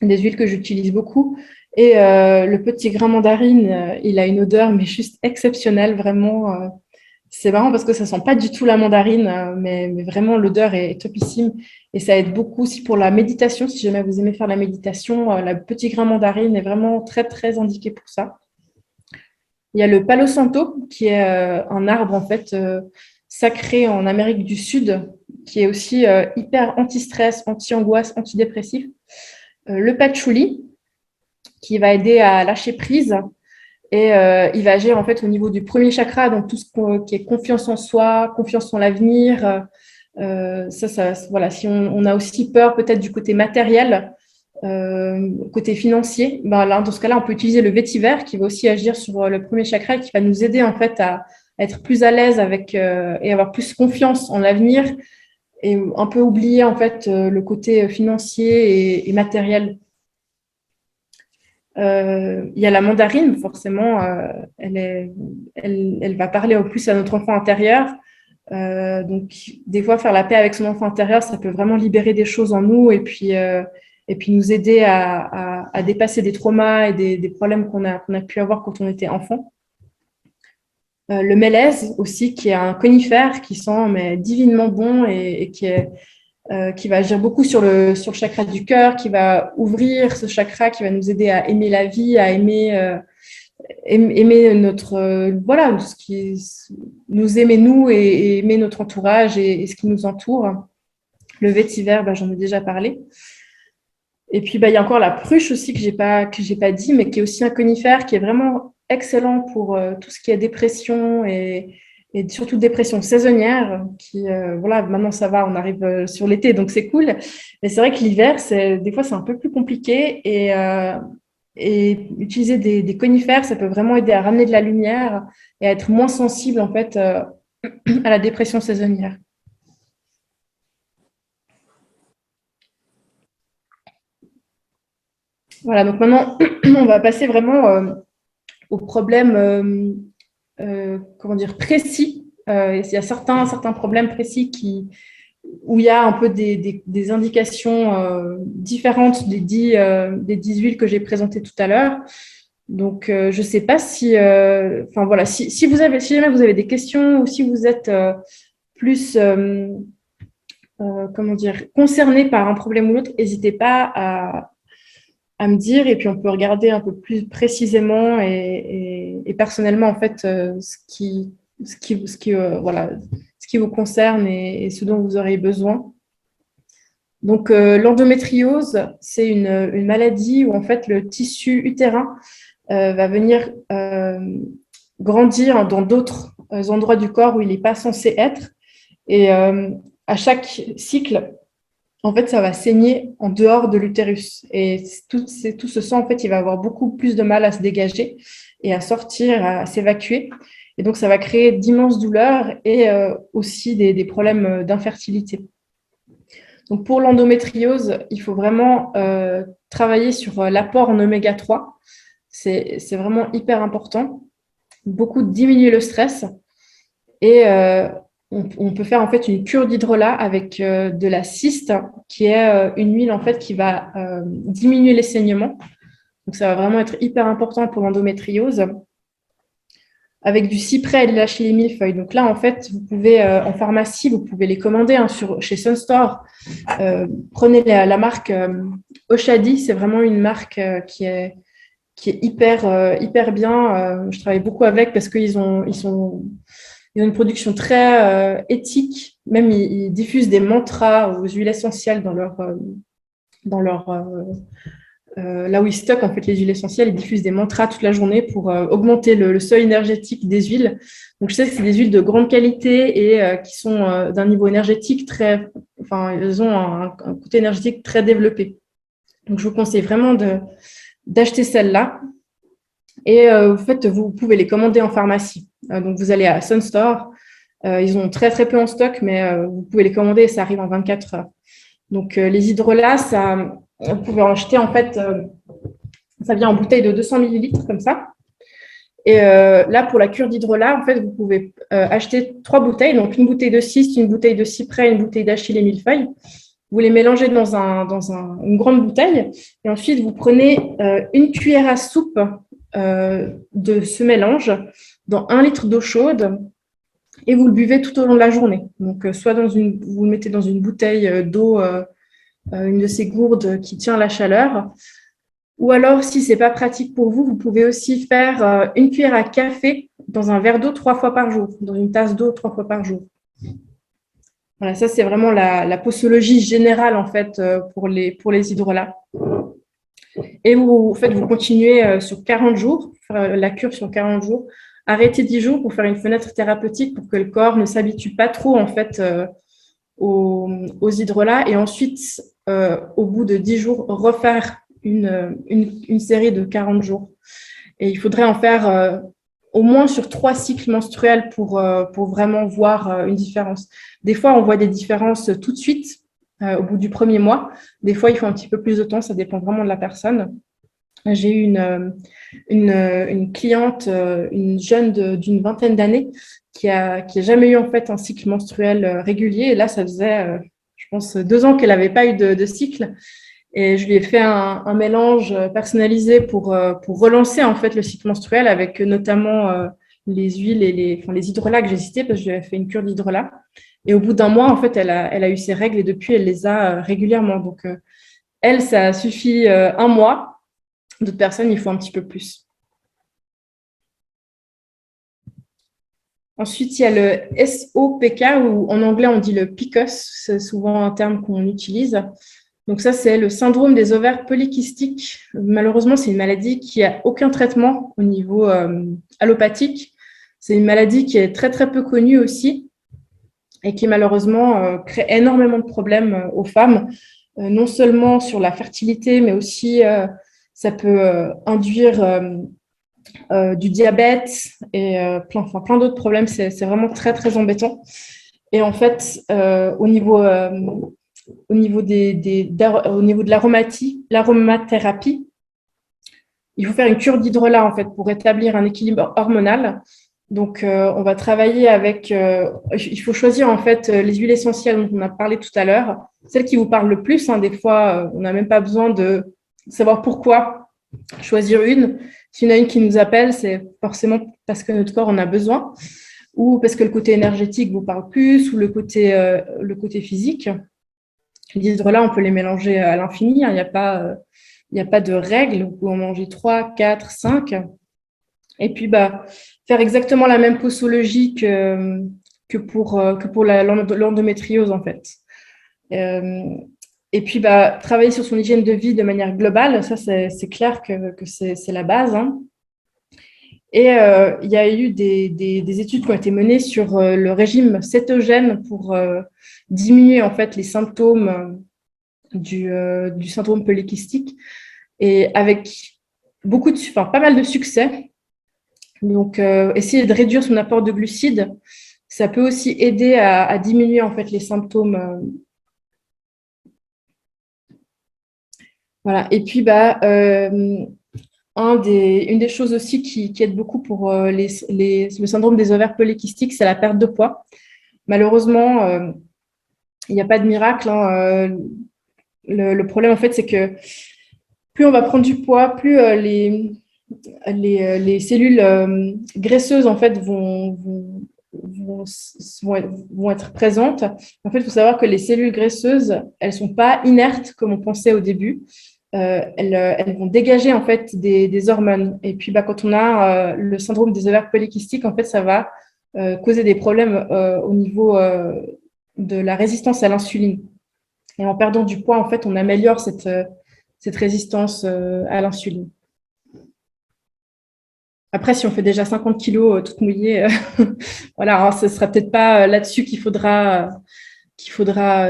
des huiles que j'utilise beaucoup. Et le petit grain mandarine, il a une odeur, mais juste exceptionnelle, vraiment. C'est marrant parce que ça sent pas du tout la mandarine, mais vraiment l'odeur est topissime. Et ça aide beaucoup aussi pour la méditation. Si jamais vous aimez faire la méditation, le petit grain mandarine est vraiment très, très indiqué pour ça. Il y a le Palo Santo, qui est un arbre en fait sacré en Amérique du Sud, qui est aussi hyper anti-stress, anti-angoisse, antidépressif. Le patchouli, qui va aider à lâcher prise. Et il va agir en fait au niveau du premier chakra, donc tout ce qui est confiance en soi, confiance en l'avenir. Voilà, si on a aussi peur peut-être du côté matériel, côté financier, ben là, dans ce cas-là, on peut utiliser le vétiver qui va aussi agir sur le premier chakra et qui va nous aider en fait à être plus à l'aise avec et avoir plus confiance en l'avenir et un peu oublier en fait le côté financier et matériel. Il y a la mandarine, forcément, elle va parler au plus à notre enfant intérieur. Donc, des fois, faire la paix avec son enfant intérieur, ça peut vraiment libérer des choses en nous et puis nous aider à dépasser des traumas et des problèmes qu'on a pu avoir quand on était enfant. Le mélèze aussi, qui est un conifère qui sent mais divinement bon et qui va agir beaucoup sur le chakra du cœur, qui va ouvrir ce chakra, qui va nous aider à aimer la vie, à aimer notre voilà, ce qui nous aimer nous et aimer notre entourage et ce qui nous entoure. Le vétiver, j'en ai déjà parlé. Et puis il y a encore la pruche aussi que j'ai pas dit, mais qui est aussi un conifère qui est vraiment excellent pour tout ce qui est dépression et surtout dépression saisonnière, qui, voilà, maintenant ça va, on arrive sur l'été, donc c'est cool. Mais c'est vrai que l'hiver, des fois, c'est un peu plus compliqué et utiliser des conifères, ça peut vraiment aider à ramener de la lumière et à être moins sensible, en fait, à la dépression saisonnière. Voilà, donc maintenant, on va passer vraiment aux problèmes comment dire, précis. Il y a certains problèmes précis où il y a un peu des indications différentes des 10 huiles que j'ai présentées tout à l'heure. Donc, je ne sais pas si, enfin voilà, si jamais vous avez des questions ou si vous êtes plus, comment dire, concerné par un problème ou l'autre, n'hésitez pas à me dire et puis on peut regarder un peu plus précisément et personnellement en fait voilà, ce qui vous concerne et ce dont vous aurez besoin. Donc l'endométriose, c'est une maladie où en fait le tissu utérin va venir grandir dans d'autres endroits du corps où il n'est pas censé être et à chaque cycle en fait, ça va saigner en dehors de l'utérus. Et tout ce sang, en fait, il va avoir beaucoup plus de mal à se dégager et à sortir, à s'évacuer. Et donc, ça va créer d'immenses douleurs et aussi des problèmes d'infertilité. Donc, pour l'endométriose, il faut vraiment travailler sur l'apport en oméga 3. C'est vraiment hyper important. Beaucoup diminuer le stress et on peut faire en fait une cure d'hydrolat avec de la cyste, qui est une huile en fait qui va diminuer les saignements. Donc ça va vraiment être hyper important pour l'endométriose. Avec du cyprès et de l'achillée millefeuille. Donc là, en fait, vous pouvez en pharmacie, vous pouvez les commander chez Sunstore. Prenez la marque Oshadi, c'est vraiment une marque qui est hyper bien. Je travaille beaucoup avec parce qu'ils ont une production très éthique. Même, ils diffusent des mantras aux huiles essentielles dans leur là où ils stockent en fait les huiles essentielles, ils diffusent des mantras toute la journée pour augmenter le seuil énergétique des huiles. Donc, je sais que c'est des huiles de grande qualité et qui sont d'un niveau énergétique elles ont un côté énergétique très développé. Donc, je vous conseille vraiment d'acheter celle-là. Et en fait, vous pouvez les commander en pharmacie. Donc, vous allez à Sunstore. Ils ont très, très peu en stock, mais vous pouvez les commander et ça arrive en 24 heures. Donc, les hydrolats, vous pouvez en acheter en fait, ça vient en bouteille de 200 millilitres comme ça. Et là, pour la cure d'hydrolat, en fait, vous pouvez acheter 3 bouteilles, donc une bouteille de cyste, une bouteille de cyprès, une bouteille d'achille et millefeuille. Vous les mélangez dans une grande bouteille et ensuite, vous prenez une cuillère à soupe de ce mélange dans 1 litre d'eau chaude et vous le buvez tout au long de la journée. Donc, soit vous le mettez dans une bouteille d'eau, une de ces gourdes qui tient la chaleur. Ou alors, si ce n'est pas pratique pour vous, vous pouvez aussi faire une cuillère à café dans un verre d'eau 3 fois par jour, dans une tasse d'eau 3 fois par jour. Voilà, ça, c'est vraiment la posologie générale, en fait, pour les hydrolats. Et vous continuez sur 40 jours, faire la cure sur 40 jours. Arrêtez 10 jours pour faire une fenêtre thérapeutique pour que le corps ne s'habitue pas trop, en fait, aux hydrolats. Et ensuite, au bout de 10 jours, refaire une série de 40 jours. Et il faudrait en faire au moins sur 3 cycles menstruels pour vraiment voir une différence. Des fois, on voit des différences tout de suite au bout du premier mois. Des fois, il faut un petit peu plus de temps, ça dépend vraiment de la personne. J'ai eu une cliente, une jeune d'une vingtaine d'années qui a jamais eu en fait un cycle menstruel régulier. Et là, ça faisait, je pense, 2 ans qu'elle n'avait pas eu de cycle. Et je lui ai fait un mélange personnalisé pour relancer en fait le cycle menstruel avec notamment les huiles et les hydrolats que j'ai cités parce que je lui ai fait une cure d'hydrolats. Et au bout d'un mois, en fait, elle a eu ses règles et depuis, elle les a régulièrement. Donc, elle, ça suffit 1 mois. D'autres personnes, il faut un petit peu plus. Ensuite, il y a le SOPK, ou en anglais, on dit le PCOS. C'est souvent un terme qu'on utilise. Donc ça, c'est le syndrome des ovaires polykystiques. Malheureusement, c'est une maladie qui n'a aucun traitement au niveau allopathique. C'est une maladie qui est très, très peu connue aussi et qui malheureusement crée énormément de problèmes aux femmes, non seulement sur la fertilité, mais aussi ça peut induire du diabète et plein d'autres problèmes. C'est vraiment très, très embêtant. Et en fait, au niveau de l'aromathérapie, il faut faire une cure d'hydrolat en fait pour rétablir un équilibre hormonal. Donc, on va travailler avec. Il faut choisir en fait les huiles essentielles dont on a parlé tout à l'heure, celles qui vous parlent le plus. Des fois, on n'a même pas besoin de savoir pourquoi choisir une. Si il y en a une qui nous appelle, c'est forcément parce que notre corps en a besoin, ou parce que le côté énergétique vous parle plus, ou le côté physique. Les hydrolats, on peut les mélanger à l'infini. Il n'y a pas de règles. Vous pouvez en manger 3, 4, 5. Et puis, faire exactement la même posologie que pour l'endométriose, en fait. Et puis, travailler sur son hygiène de vie de manière globale, ça, c'est clair que c'est la base. Hein. Et il y a eu des études qui ont été menées sur le régime cétogène pour diminuer en fait les symptômes du syndrome polykystique et avec pas mal de succès. Donc, essayer de réduire son apport de glucides, ça peut aussi aider à diminuer en fait les symptômes. Voilà. Et puis, une des choses aussi qui aide beaucoup pour le syndrome des ovaires polykystiques, c'est la perte de poids. Malheureusement, il n'y a pas de miracle. Hein. Le problème, en fait, c'est que plus on va prendre du poids, plus les cellules graisseuses, en fait, vont être présentes. En fait, il faut savoir que les cellules graisseuses, elles ne sont pas inertes comme on pensait au début. Elles vont dégager en fait des hormones. Et puis, quand on a le syndrome des ovaires polykystiques, en fait, ça va causer des problèmes au niveau de la résistance à l'insuline. Et en perdant du poids, en fait, on améliore cette résistance à l'insuline. Après, si on fait déjà 50 kilos toute mouillée, voilà, hein, ce ne sera peut-être pas là-dessus qu'il faudra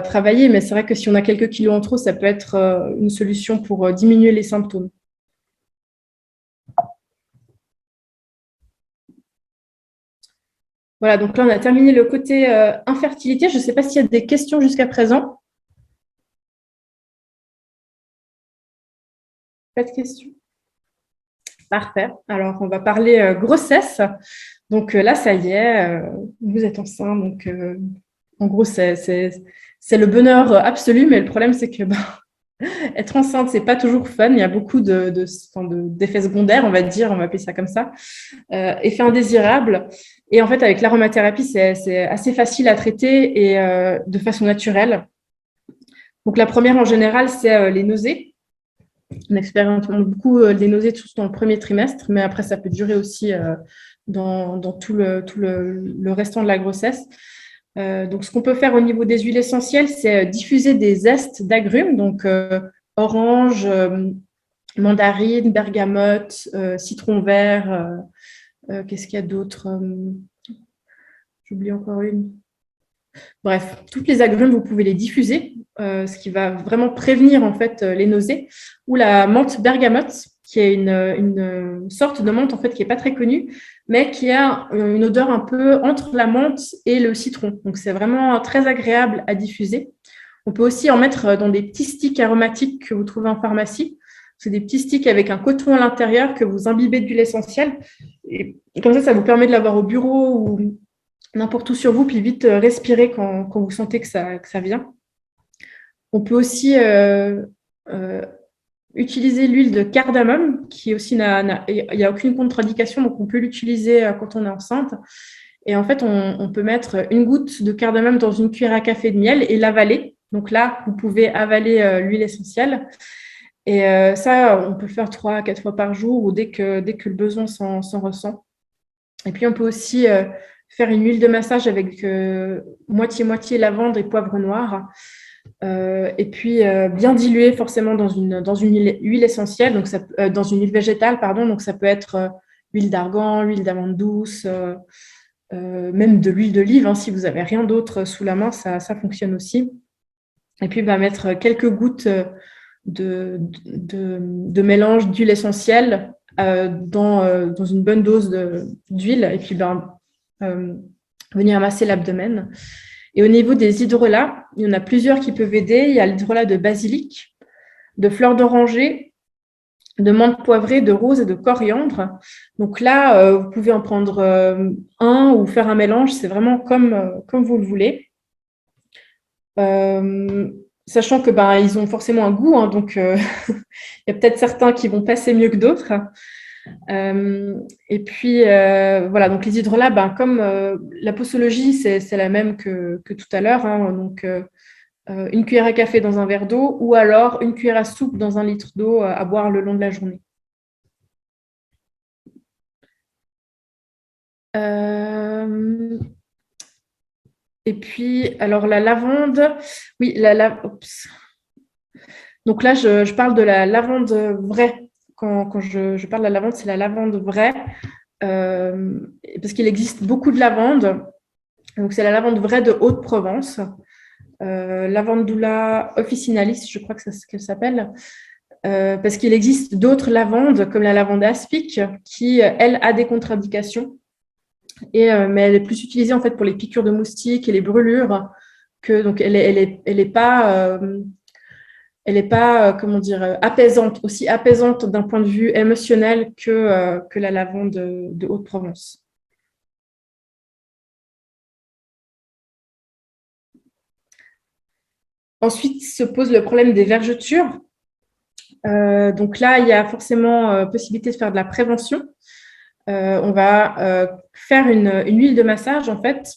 travailler, mais c'est vrai que si on a quelques kilos en trop, ça peut être une solution pour diminuer les symptômes. Voilà, donc là, on a terminé le côté infertilité. Je ne sais pas s'il y a des questions jusqu'à présent. Pas de questions? Parfait. Alors, on va parler grossesse. Donc là, ça y est, vous êtes enceinte. Donc, en gros, c'est le bonheur absolu. Mais le problème, c'est que être enceinte, c'est pas toujours fun. Il y a beaucoup d'effets secondaires, on va dire, on va appeler ça comme ça, effets indésirables. Et en fait, avec l'aromathérapie, c'est assez facile à traiter et de façon naturelle. Donc, la première en général, c'est les nausées. On expérimente beaucoup des nausées tout dans le premier trimestre, mais après, ça peut durer aussi dans tout le restant de la grossesse. Donc, ce qu'on peut faire au niveau des huiles essentielles, c'est diffuser des zestes d'agrumes, donc orange, mandarine, bergamote, citron vert. Qu'est-ce qu'il y a d'autre? J'oublie encore une. Bref, toutes les agrumes, vous pouvez les diffuser, ce qui va vraiment prévenir en fait les nausées. Ou la menthe bergamote, qui est une sorte de menthe en fait qui n'est pas très connue, mais qui a une odeur un peu entre la menthe et le citron. Donc c'est vraiment très agréable à diffuser. On peut aussi en mettre dans des petits sticks aromatiques que vous trouvez en pharmacie. C'est des petits sticks avec un coton à l'intérieur que vous imbibez d'huile essentielle. Et comme ça vous permet de l'avoir au bureau ou n'importe où sur vous, puis vite respirer quand vous sentez que ça vient. On peut aussi utiliser l'huile de cardamome, qui aussi il n'y a aucune contre-indication, donc on peut l'utiliser quand on est enceinte. Et en fait, on peut mettre une goutte de cardamome dans une cuillère à café de miel et l'avaler. Donc là, vous pouvez avaler l'huile essentielle. Et ça, on peut le faire 3 à 4 fois par jour ou dès que le besoin s'en ressent. Et puis, on peut aussi faire une huile de massage avec moitié-moitié lavande et poivre noir. Et puis, bien diluer forcément dans une huile essentielle, donc dans une huile végétale, pardon. Donc, ça peut être huile d'argan, huile d'amande douce, même de l'huile d'olive. Hein, si vous n'avez rien d'autre sous la main, ça fonctionne aussi. Et puis, mettre quelques gouttes de mélange d'huile essentielle dans une bonne dose d'huile et puis venir masser l'abdomen. Et au niveau des hydrolats, il y en a plusieurs qui peuvent aider. Il y a l'hydrolat de basilic, de fleur d'oranger, de menthe poivrée, de rose et de coriandre. Donc là, vous pouvez en prendre un ou faire un mélange. C'est vraiment comme vous le voulez. Sachant que ils ont forcément un goût, hein, donc il y a peut-être certains qui vont passer mieux que d'autres. Et puis voilà, donc les hydrolats, comme la posologie, c'est la même que tout à l'heure, hein, donc une cuillère à café dans un verre d'eau ou alors une cuillère à soupe dans 1 litre d'eau à boire le long de la journée. Et puis, alors la lavande, oui, oups. Donc là, je parle de la lavande vraie. Quand je parle de la lavande, c'est la lavande vraie, parce qu'il existe beaucoup de lavande. Donc, c'est la lavande vraie de Haute-Provence, Lavandula officinalis, je crois que c'est ce qu'elle s'appelle, parce qu'il existe d'autres lavandes, comme la lavande aspic, qui, elle, a des contre-indications, mais elle est plus utilisée en fait pour les piqûres de moustiques et les brûlures, donc elle est pas comment dire, apaisante, aussi apaisante d'un point de vue émotionnel que la lavande de Haute-Provence. Ensuite se pose le problème des vergetures. Donc là, il y a forcément possibilité de faire de la prévention. On va faire une huile de massage, en fait,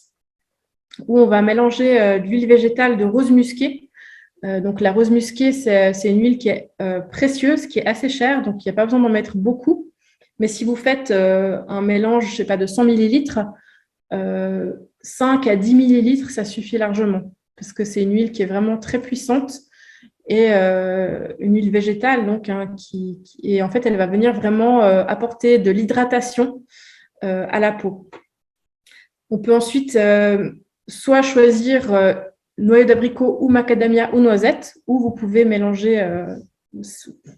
où on va mélanger de l'huile végétale de rose musquée. Donc la rose musquée, c'est une huile qui est précieuse, qui est assez chère, donc il n'y a pas besoin d'en mettre beaucoup. Mais si vous faites un mélange, je sais pas, de 100 millilitres, 5 à 10 millilitres, ça suffit largement, parce que c'est une huile qui est vraiment très puissante et une huile végétale, donc, hein, et en fait, elle va venir vraiment apporter de l'hydratation à la peau. On peut ensuite soit choisir noyau d'abricot ou macadamia ou noisette, ou vous pouvez mélanger, vous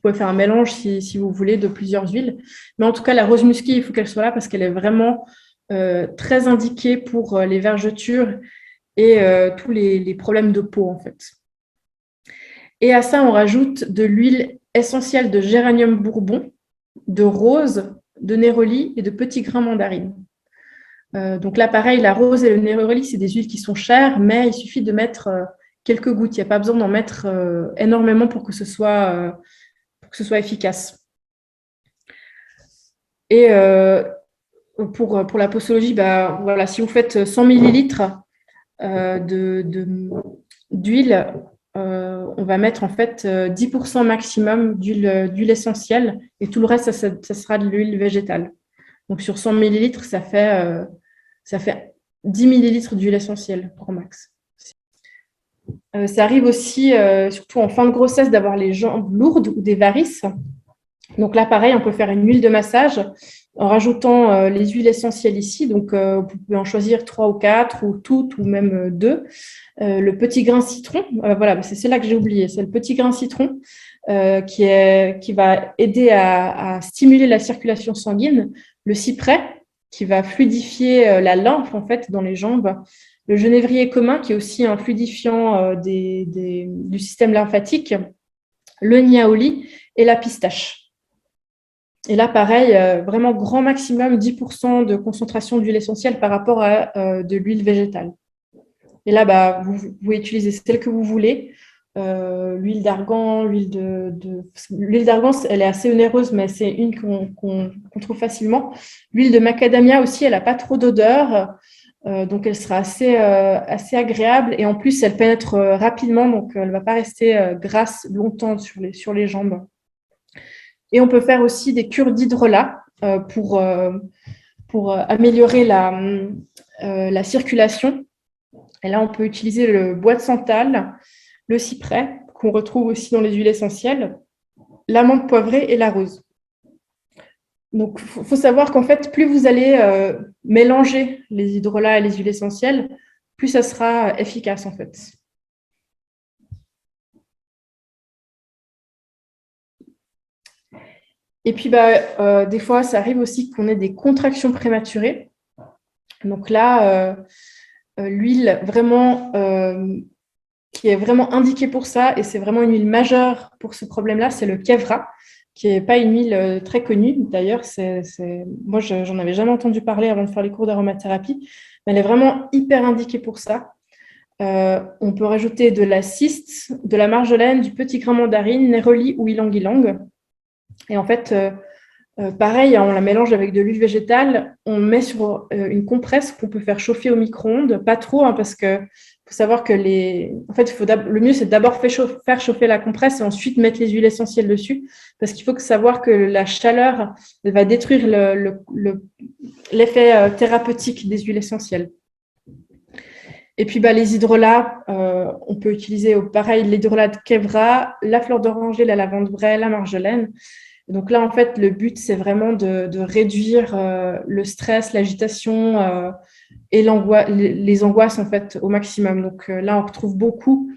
pouvez faire un mélange si vous voulez de plusieurs huiles. Mais en tout cas, la rose musquée, il faut qu'elle soit là parce qu'elle est vraiment très indiquée pour les vergetures et tous les problèmes de peau, en fait. Et à ça, on rajoute de l'huile essentielle de géranium bourbon, de rose, de néroli et de petits grains mandarine. Donc là, pareil, la rose et le néroli, c'est des huiles qui sont chères, mais il suffit de mettre quelques gouttes. Il n'y a pas besoin d'en mettre énormément pour que ce soit efficace. Et pour la posologie, bah, voilà, si vous faites 100 millilitres d'huile, on va mettre en fait 10% maximum d'huile essentielle et tout le reste, ça sera de l'huile végétale. Donc sur 100 millilitres, ça fait 10 millilitres d'huile essentielle, grand max. Ça arrive aussi, surtout en fin de grossesse, d'avoir les jambes lourdes ou des varices. Donc là, pareil, on peut faire une huile de massage en rajoutant les huiles essentielles ici. Donc, vous pouvez en choisir 3 ou 4 ou toutes ou même 2. Le petit grain citron, voilà, c'est là que j'ai oublié. C'est le petit grain citron qui va aider à stimuler la circulation sanguine. Le cyprès qui va fluidifier la lymphe en fait dans les jambes. Le genévrier commun qui est aussi un fluidifiant du système lymphatique. Le niaouli et la pistache. Et là, pareil, vraiment grand maximum, 10% de concentration d'huile essentielle par rapport à de l'huile végétale. Et là, bah, vous pouvez utiliser celle que vous voulez. L'huile d'argan, l'huile d'argan, elle est assez onéreuse, mais c'est une qu'on trouve facilement. L'huile de macadamia aussi, elle n'a pas trop d'odeur, donc elle sera assez agréable. Et en plus, elle pénètre rapidement, donc elle ne va pas rester grasse longtemps sur les jambes. Et on peut faire aussi des cures d'hydrolat pour améliorer la circulation. Et là, on peut utiliser le bois de santal, le cyprès, qu'on retrouve aussi dans les huiles essentielles, l'amande poivrée et la rose. Donc, il faut savoir qu'en fait, plus vous allez mélanger les hydrolats et les huiles essentielles, plus ça sera efficace en fait. Et puis, des fois, ça arrive aussi qu'on ait des contractions prématurées. Donc là, l'huile vraiment qui est vraiment indiquée pour ça, et c'est vraiment une huile majeure pour ce problème-là, c'est le kevra, qui n'est pas une huile très connue. D'ailleurs, moi, j'en avais jamais entendu parler avant de faire les cours d'aromathérapie, mais elle est vraiment hyper indiquée pour ça. On peut rajouter de la ciste, de la marjolaine, du petit grain mandarine, néroli ou ylang-ylang. Et en fait, pareil, on la mélange avec de l'huile végétale, on met sur une compresse qu'on peut faire chauffer au micro-ondes, pas trop, hein, parce que faut savoir que en fait, le mieux, c'est d'abord faire chauffer la compresse et ensuite mettre les huiles essentielles dessus, parce qu'il faut savoir que la chaleur elle va détruire l'effet thérapeutique des huiles essentielles. Et puis, les hydrolats, on peut utiliser pareil l'hydrolat de kevra, la fleur d'oranger, la lavande vraie, la marjolaine. Donc là, en fait, le but, c'est vraiment de réduire le stress, l'agitation et les angoisses en fait au maximum. Donc là, on retrouve beaucoup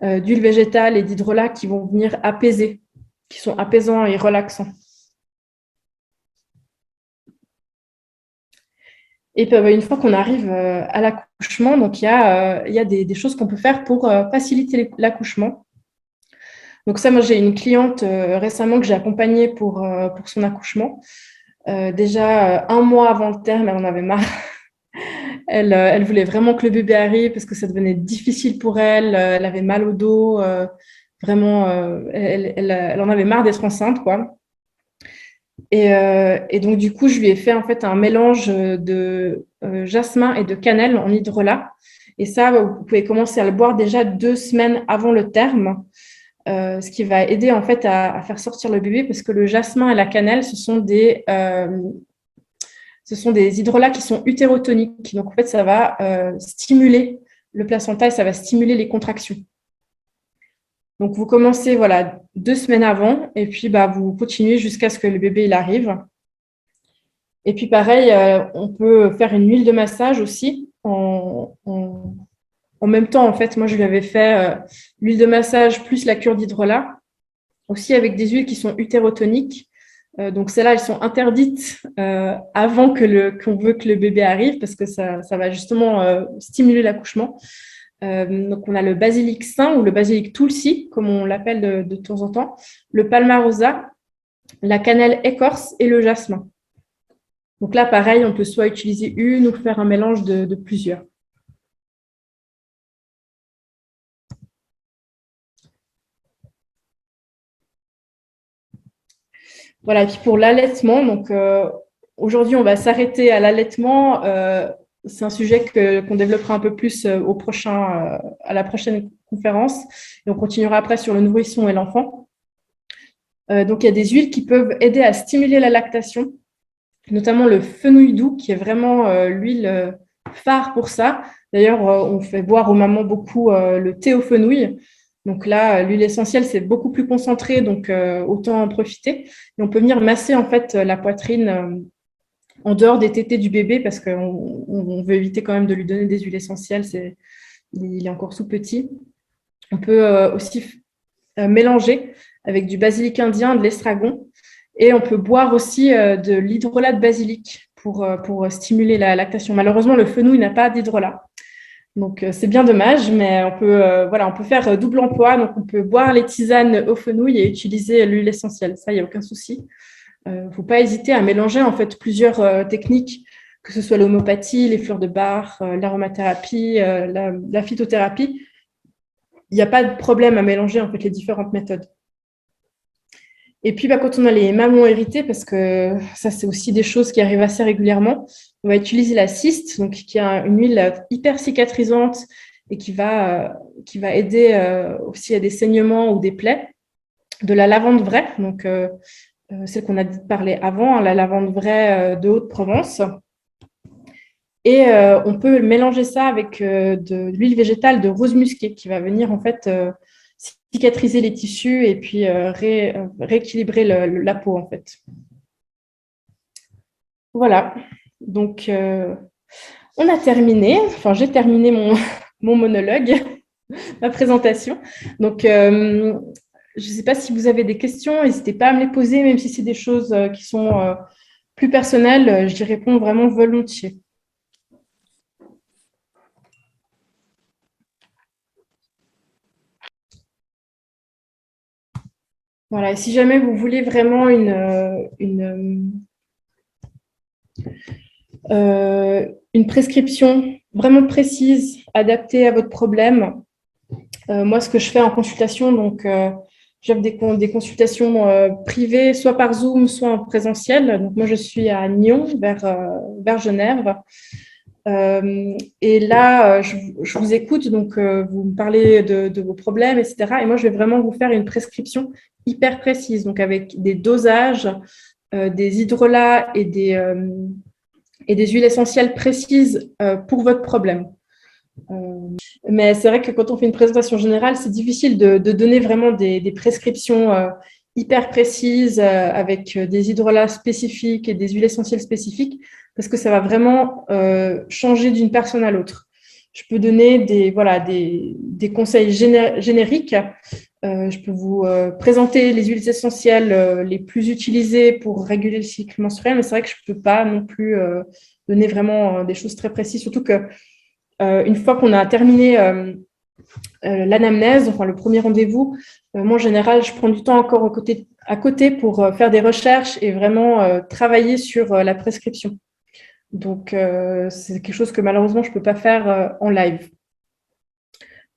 d'huile végétale et d'hydrolats qui vont venir apaiser, qui sont apaisants et relaxants. Et puis, une fois qu'on arrive à l'accouchement, donc il y a des choses qu'on peut faire pour faciliter l'accouchement. Donc ça, moi, j'ai une cliente récemment que j'ai accompagnée pour son accouchement. Déjà, 1 mois avant le terme, elle en avait marre. Elle voulait vraiment que le bébé arrive parce que ça devenait difficile pour elle. Elle avait mal au dos. Vraiment, elle en avait marre d'être enceinte, quoi. Et donc, du coup, je lui ai fait en fait un mélange de jasmin et de cannelle en hydrolat. Et ça, vous pouvez commencer à le boire déjà 2 semaines avant le terme. Ce qui va aider en fait à faire sortir le bébé parce que le jasmin et la cannelle, ce sont des hydrolats qui sont utérotoniques. Donc en fait, ça va stimuler le placenta et ça va stimuler les contractions. Donc, vous commencez 2 semaines avant et puis vous continuez jusqu'à ce que le bébé il arrive. Et puis, pareil, on peut faire une huile de massage aussi en même temps. En fait, moi, je lui avais fait l'huile de massage plus la cure d'hydrolat, aussi avec des huiles qui sont utérotoniques. Donc, celles-là, elles sont interdites avant qu'on veut que le bébé arrive parce que ça va justement stimuler l'accouchement. Donc, on a le basilic sain ou le basilic tulsi, comme on l'appelle de temps en temps, le palmarosa, la cannelle écorce et le jasmin. Donc là, pareil, on peut soit utiliser une ou faire un mélange de plusieurs. Voilà, et puis pour l'allaitement, donc aujourd'hui, on va s'arrêter à l'allaitement. C'est un sujet qu'on développera un peu plus à la prochaine conférence. Et on continuera après sur le nourrisson et l'enfant. Donc, il y a des huiles qui peuvent aider à stimuler la lactation, notamment le fenouil doux, qui est vraiment l'huile phare pour ça. D'ailleurs, on fait boire aux mamans beaucoup le thé au fenouil. Donc là, l'huile essentielle, c'est beaucoup plus concentré, donc autant en profiter. Et on peut venir masser en fait la poitrine en dehors des tétés du bébé parce qu'on veut éviter quand même de lui donner des huiles essentielles. Il est encore sous petit. On peut aussi mélanger avec du basilic indien, de l'estragon. Et on peut boire aussi de l'hydrolat de basilic pour stimuler la lactation. Malheureusement, le fenouil n'a pas d'hydrolat. Donc, c'est bien dommage, mais on peut faire double emploi. Donc, on peut boire les tisanes au fenouil et utiliser l'huile essentielle. Ça, il n'y a aucun souci. Il ne faut pas hésiter à mélanger en fait plusieurs techniques, que ce soit l'homéopathie, les fleurs de bar, l'aromathérapie, la phytothérapie. Il n'y a pas de problème à mélanger en fait les différentes méthodes. Et puis, quand on a les mamans héritées, parce que ça, c'est aussi des choses qui arrivent assez régulièrement, on va utiliser la cyste, donc qui est une huile hyper cicatrisante et qui va aider aussi à des saignements ou des plaies. De la lavande vraie, donc celle qu'on a dit de parler avant, la lavande vraie de Haute-Provence. Et on peut mélanger ça avec de l'huile végétale de rose musquée qui va venir en fait cicatriser les tissus et puis rééquilibrer la peau en fait. Voilà, donc on a terminé, enfin j'ai terminé mon monologue, ma présentation. Donc je ne sais pas si vous avez des questions, n'hésitez pas à me les poser, même si c'est des choses qui sont plus personnelles, j'y réponds vraiment volontiers. Voilà, et si jamais vous voulez vraiment une prescription vraiment précise, adaptée à votre problème, moi, ce que je fais en consultation, donc j'offre des consultations privées, soit par Zoom, soit en présentiel. Donc moi, je suis à Nyon, vers Genève. Et là, je vous écoute, donc vous me parlez de vos problèmes, etc. Et moi, je vais vraiment vous faire une prescription hyper précise, donc avec des dosages, des hydrolats et des huiles essentielles précises pour votre problème. Mais c'est vrai que quand on fait une présentation générale, c'est difficile de donner vraiment des prescriptions hyper précises avec des hydrolats spécifiques et des huiles essentielles spécifiques parce que ça va vraiment changer d'une personne à l'autre. Je peux donner des conseils génériques. Je peux vous présenter les huiles essentielles les plus utilisées pour réguler le cycle menstruel, mais c'est vrai que je ne peux pas non plus donner vraiment des choses très précises, surtout que une fois qu'on a terminé l'anamnèse, enfin le premier rendez-vous, moi en général, je prends du temps encore à côté pour faire des recherches et vraiment travailler sur la prescription. Donc, c'est quelque chose que malheureusement, je ne peux pas faire en live.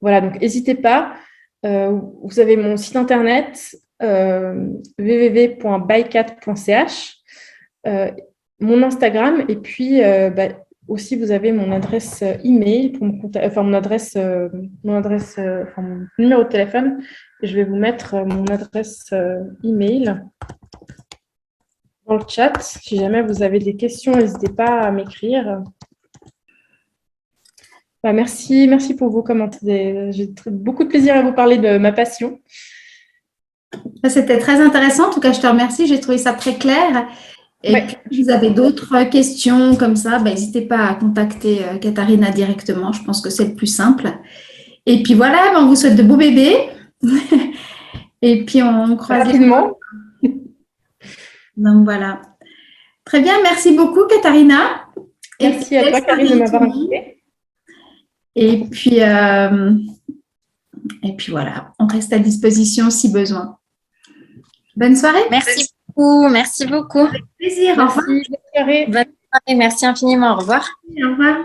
Voilà, donc n'hésitez pas. Vous avez mon site internet www.bycat.ch, mon Instagram et puis aussi, vous avez mon adresse email pour me contacter, enfin mon numéro de téléphone. Et je vais vous mettre mon adresse email dans le chat. Si jamais vous avez des questions, n'hésitez pas à m'écrire. Merci pour vos commentaires. J'ai beaucoup de plaisir à vous parler de ma passion. C'était très intéressant. En tout cas, je te remercie. J'ai trouvé ça très clair. Et puis, si vous avez d'autres questions comme ça, n'hésitez pas à contacter Katharina directement. Je pense que c'est le plus simple. Et puis voilà, on vous souhaite de beaux bébés. Et puis, on croise rapidement. Donc voilà. Très bien, merci beaucoup Katharina. Merci à toi, Karine, de m'avoir invitée. Et puis voilà, on reste à disposition si besoin. Bonne soirée. Merci beaucoup, merci beaucoup. Avec plaisir. Merci, bonne soirée. Bonne soirée, merci infiniment. Au revoir. Au revoir.